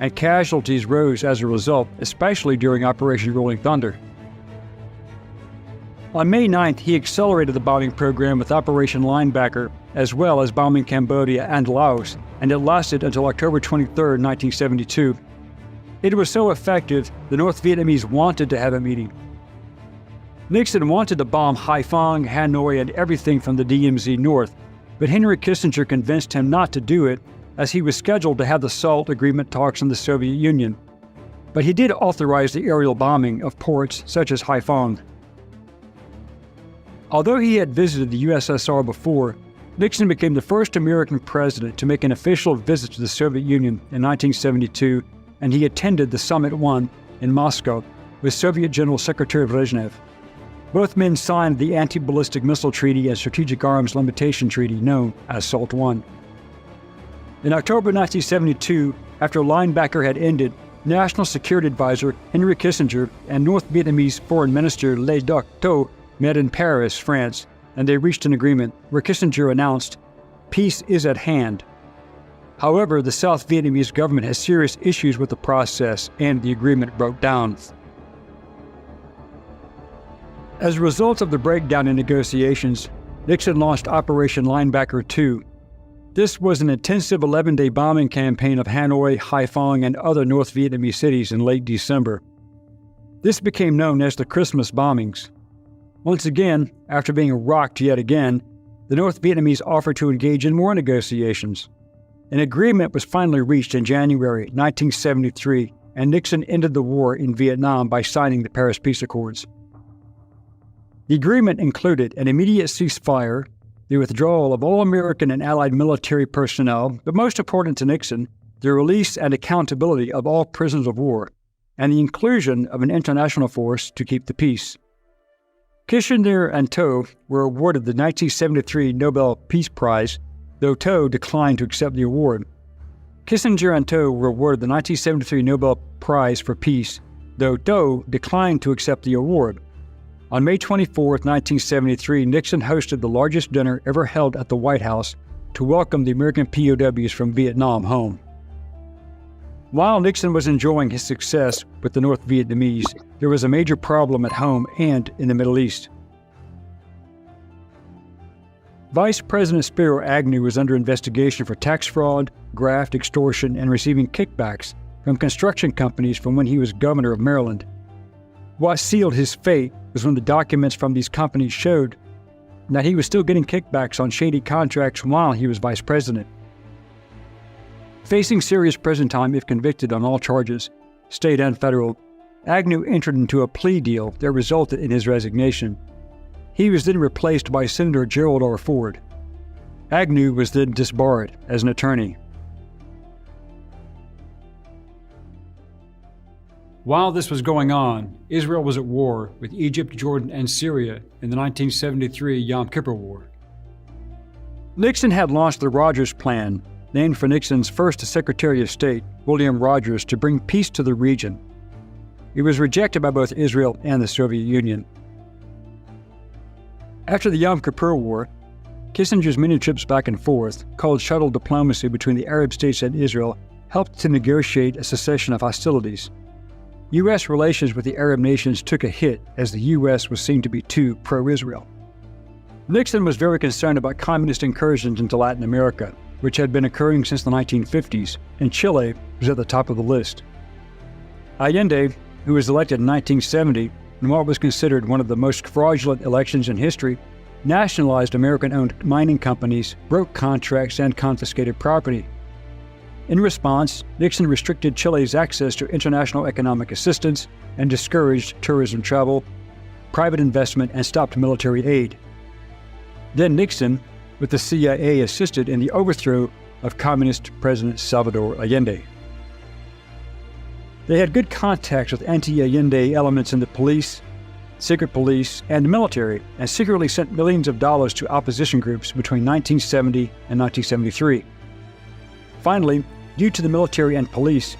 Speaker 1: and casualties rose as a result, especially during Operation Rolling Thunder. On May 9th, he accelerated the bombing program with Operation Linebacker, as well as bombing Cambodia and Laos, and it lasted until October 23, 1972. It was so effective, the North Vietnamese wanted to have a meeting. Nixon wanted to bomb Haiphong, Hanoi, and everything from the DMZ north, but Henry Kissinger convinced him not to do it, as he was scheduled to have the SALT agreement talks in the Soviet Union. But he did authorize the aerial bombing of ports such as Haiphong. Although he had visited the USSR before, Nixon became the first American president to make an official visit to the Soviet Union in 1972, and he attended the Summit 1 in Moscow with Soviet General Secretary Brezhnev. Both men signed the Anti-Ballistic Missile Treaty and Strategic Arms Limitation Treaty, known as SALT I. In October 1972, after Linebacker had ended, National Security Advisor Henry Kissinger and North Vietnamese Foreign Minister Le Duc Tho met in Paris, France, and they reached an agreement where Kissinger announced, "Peace is at hand." However, the South Vietnamese government has serious issues with the process, and the agreement broke down. As a result of the breakdown in negotiations, Nixon launched Operation Linebacker II. This was an intensive 11-day bombing campaign of Hanoi, Haiphong, and other North Vietnamese cities in late December. This became known as the Christmas bombings. Once again, after being rocked yet again, the North Vietnamese offered to engage in more negotiations. An agreement was finally reached in January 1973, and Nixon ended the war in Vietnam by signing the Paris Peace Accords. The agreement included an immediate ceasefire, the withdrawal of all American and Allied military personnel, but most important to Nixon, the release and accountability of all prisoners of war, and the inclusion of an international force to keep the peace. Kissinger and Tho were awarded the 1973 Nobel Peace Prize, though Tho declined to accept the award. Kissinger and Tho were awarded the 1973 Nobel Prize for Peace, though Tho declined to accept the award. On May 24, 1973, Nixon hosted the largest dinner ever held at the White House to welcome the American POWs from Vietnam home. While Nixon was enjoying his success with the North Vietnamese, there was a major problem at home and in the Middle East. Vice President Spiro Agnew was under investigation for tax fraud, graft, extortion, and receiving kickbacks from construction companies from when he was governor of Maryland. What sealed his fate was when the documents from these companies showed that he was still getting kickbacks on shady contracts while he was vice president. Facing serious prison time if convicted on all charges, state and federal, Agnew entered into a plea deal that resulted in his resignation. He was then replaced by Senator Gerald R. Ford. Agnew was then disbarred as an attorney. While this was going on, Israel was at war with Egypt, Jordan, and Syria in the 1973 Yom Kippur War. Nixon had launched the Rogers Plan, named for Nixon's first Secretary of State, William Rogers, to bring peace to the region. It was rejected by both Israel and the Soviet Union. After the Yom Kippur War, Kissinger's many trips back and forth, called shuttle diplomacy between the Arab states and Israel, helped to negotiate a cessation of hostilities. U.S. relations with the Arab nations took a hit as the U.S. was seen to be too pro-Israel. Nixon was very concerned about communist incursions into Latin America, which had been occurring since the 1950s, and Chile was at the top of the list. Allende, who was elected in 1970 in what was considered one of the most fraudulent elections in history, nationalized American-owned mining companies, broke contracts, and confiscated property. In response, Nixon restricted Chile's access to international economic assistance and discouraged tourism travel, private investment, and stopped military aid. Then Nixon, with the CIA, assisted in the overthrow of communist President Salvador Allende. They had good contacts with anti-Allende elements in the police, secret police, and military, and secretly sent millions of dollars to opposition groups between 1970 and 1973. Finally, due to the military and police,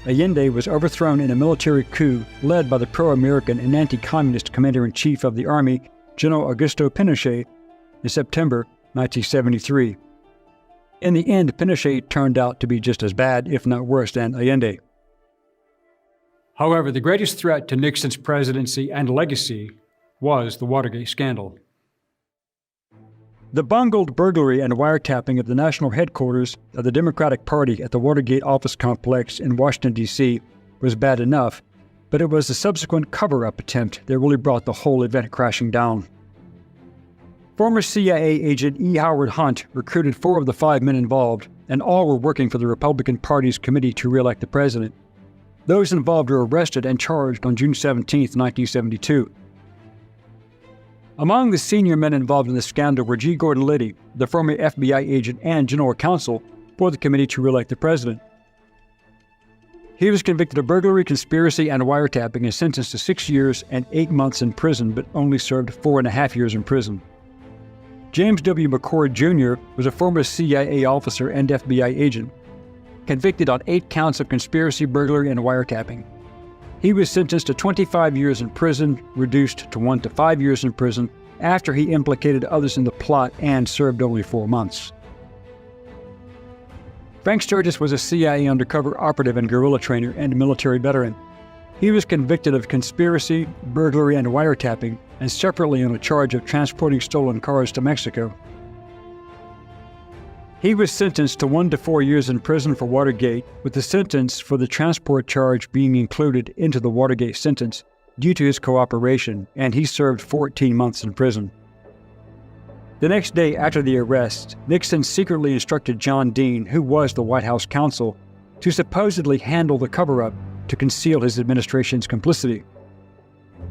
Speaker 1: Allende was overthrown in a military coup led by the pro-American and anti-communist commander-in-chief of the army, General Augusto Pinochet, in September 1973. In the end, Pinochet turned out to be just as bad, if not worse, than Allende. However, the greatest threat to Nixon's presidency and legacy was the Watergate scandal. The bungled burglary and wiretapping of the national headquarters of the Democratic Party at the Watergate office complex in Washington, D.C. was bad enough, but it was the subsequent cover-up attempt that really brought the whole event crashing down. Former CIA agent E. Howard Hunt recruited 4 of the 5 men involved, and all were working for the Republican Party's committee to re-elect the president. Those involved were arrested and charged on June 17, 1972. Among the senior men involved in the scandal were G. Gordon Liddy, the former FBI agent and general counsel for the committee to re-elect the president. He was convicted of burglary, conspiracy, and wiretapping and sentenced to 6 years and 8 months in prison, but only served 4.5 years in prison. James W. McCord Jr. was a former CIA officer and FBI agent, convicted on 8 counts of conspiracy, burglary, and wiretapping. He was sentenced to 25 years in prison, reduced to 1 to 5 years in prison, after he implicated others in the plot and served only 4 months. Frank Sturgis was a CIA undercover operative and guerrilla trainer and military veteran. He was convicted of conspiracy, burglary, and wiretapping, and separately on a charge of transporting stolen cars to Mexico. He was sentenced to 1 to 4 years in prison for Watergate, with the sentence for the transport charge being included into the Watergate sentence due to his cooperation, and he served 14 months in prison. The next day after the arrest, Nixon secretly instructed John Dean, who was the White House counsel, to supposedly handle the cover-up to conceal his administration's complicity.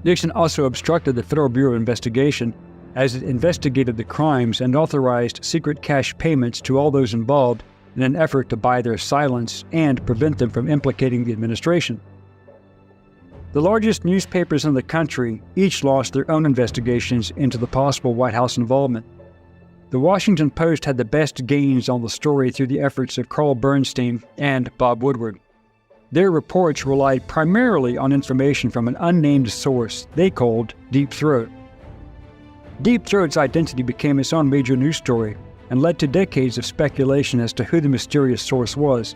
Speaker 1: Nixon also obstructed the Federal Bureau of Investigation as it investigated the crimes and authorized secret cash payments to all those involved in an effort to buy their silence and prevent them from implicating the administration. The largest newspapers in the country each lost their own investigations into the possible White House involvement. The Washington Post had the best gains on the story through the efforts of Carl Bernstein and Bob Woodward. Their reports relied primarily on information from an unnamed source they called Deep Throat. Deep Throat's identity became its own major news story and led to decades of speculation as to who the mysterious source was.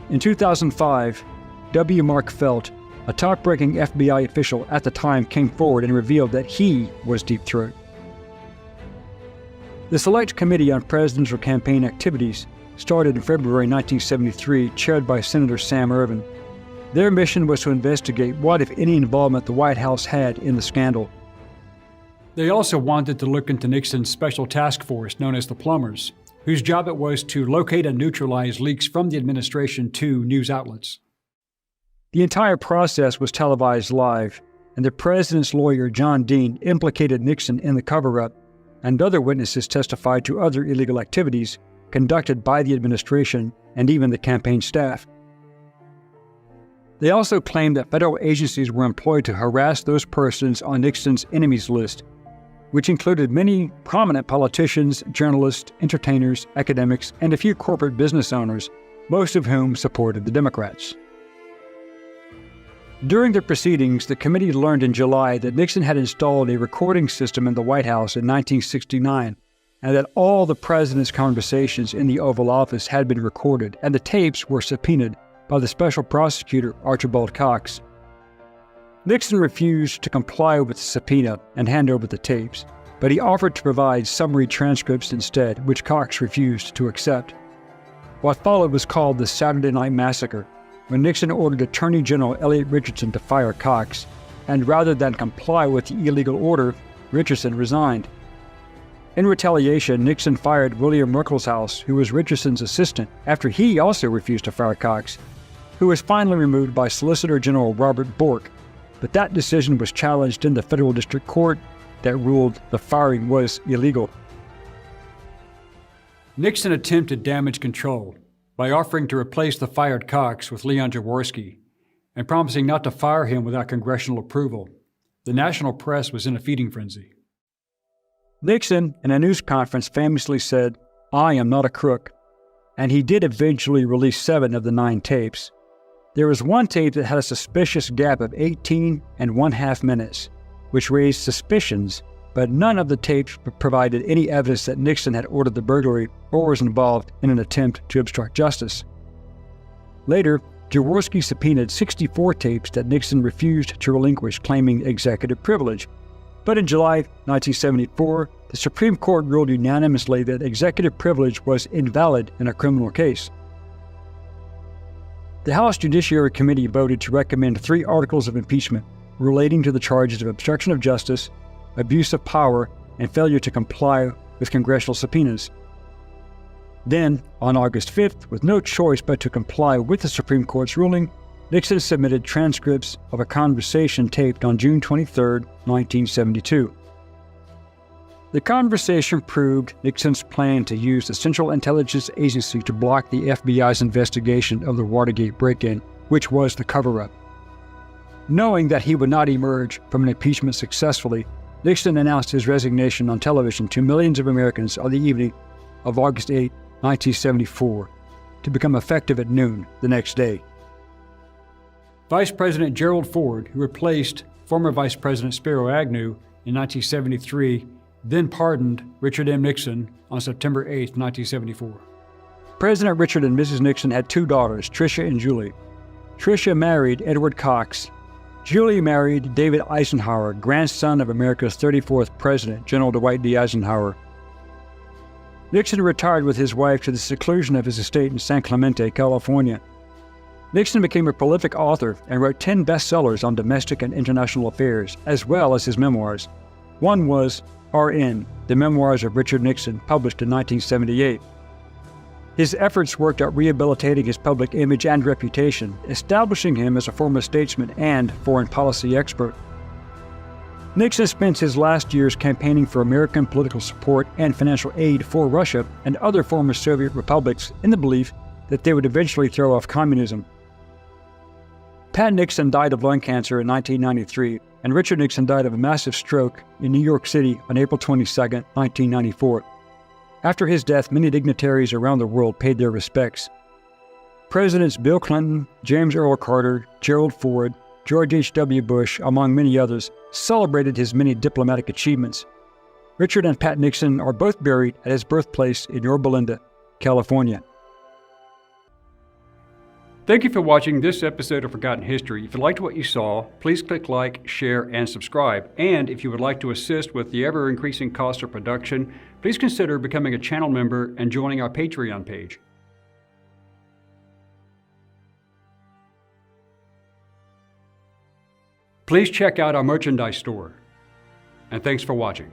Speaker 1: In 2005, W. Mark Felt, a top-ranking FBI official at the time, came forward and revealed that he was Deep Throat. The Select Committee on Presidential Campaign Activities started in February 1973, chaired by Senator Sam Ervin. Their mission was to investigate what, if any, involvement the White House had in the scandal. They also wanted to look into Nixon's special task force known as the Plumbers, whose job it was to locate and neutralize leaks from the administration to news outlets. The entire process was televised live, and the president's lawyer, John Dean, implicated Nixon in the cover-up, and other witnesses testified to other illegal activities conducted by the administration and even the campaign staff. They also claimed that federal agencies were employed to harass those persons on Nixon's enemies list, which included many prominent politicians, journalists, entertainers, academics, and a few corporate business owners, most of whom supported the Democrats. During the proceedings, the committee learned in July that Nixon had installed a recording system in the White House in 1969, and that all the president's conversations in the Oval Office had been recorded, and the tapes were subpoenaed by the special prosecutor Archibald Cox. Nixon refused to comply with the subpoena and hand over the tapes, but he offered to provide summary transcripts instead, which Cox refused to accept. What followed was called the Saturday Night Massacre, when Nixon ordered Attorney General Elliot Richardson to fire Cox, and rather than comply with the illegal order, Richardson resigned. In retaliation, Nixon fired William Ruckelshaus, who was Richardson's assistant, after he also refused to fire Cox, who was finally removed by Solicitor General Robert Bork, but that decision was challenged in the federal district court that ruled the firing was illegal. Nixon attempted damage control by offering to replace the fired Cox with Leon Jaworski and promising not to fire him without congressional approval. The national press was in a feeding frenzy. Nixon, in a news conference, famously said, "I am not a crook," and he did eventually release 7 of the 9 tapes. There was one tape that had a suspicious gap of 18½ minutes, which raised suspicions, but none of the tapes provided any evidence that Nixon had ordered the burglary or was involved in an attempt to obstruct justice. Later, Jaworski subpoenaed 64 tapes that Nixon refused to relinquish, claiming executive privilege. But in July 1974, the Supreme Court ruled unanimously that executive privilege was invalid in a criminal case. The House Judiciary Committee voted to recommend 3 articles of impeachment relating to the charges of obstruction of justice, abuse of power, and failure to comply with congressional subpoenas. Then, on August 5th, with no choice but to comply with the Supreme Court's ruling, Nixon submitted transcripts of a conversation taped on June 23, 1972. The conversation proved Nixon's plan to use the Central Intelligence Agency to block the FBI's investigation of the Watergate break-in, which was the cover-up. Knowing that he would not emerge from an impeachment successfully, Nixon announced his resignation on television to millions of Americans on the evening of August 8, 1974, to become effective at noon the next day. Vice President Gerald Ford, who replaced former Vice President Spiro Agnew in 1973, then pardoned Richard M. Nixon on September 8, 1974. President Richard and Mrs. Nixon had 2 daughters, Tricia and Julie. Tricia married Edward Cox. Julie married David Eisenhower, grandson of America's 34th President, General Dwight D. Eisenhower. Nixon retired with his wife to the seclusion of his estate in San Clemente, California. Nixon became a prolific author and wrote 10 bestsellers on domestic and international affairs, as well as his memoirs. One was R.N., The Memoirs of Richard Nixon, published in 1978. His efforts worked at rehabilitating his public image and reputation, establishing him as a former statesman and foreign policy expert. Nixon spent his last years campaigning for American political support and financial aid for Russia and other former Soviet republics in the belief that they would eventually throw off communism. Pat Nixon died of lung cancer in 1993, and Richard Nixon died of a massive stroke in New York City on April 22, 1994. After his death, many dignitaries around the world paid their respects. Presidents Bill Clinton, James Earl Carter, Gerald Ford, George H.W. Bush, among many others, celebrated his many diplomatic achievements. Richard and Pat Nixon are both buried at his birthplace in Yorba Linda, California. Thank you for watching this episode of Forgotten History. If you liked what you saw, please click like, share, and subscribe. And if you would like to assist with the ever-increasing cost of production, please consider becoming a channel member and joining our Patreon page. Please check out our merchandise store. And thanks for watching.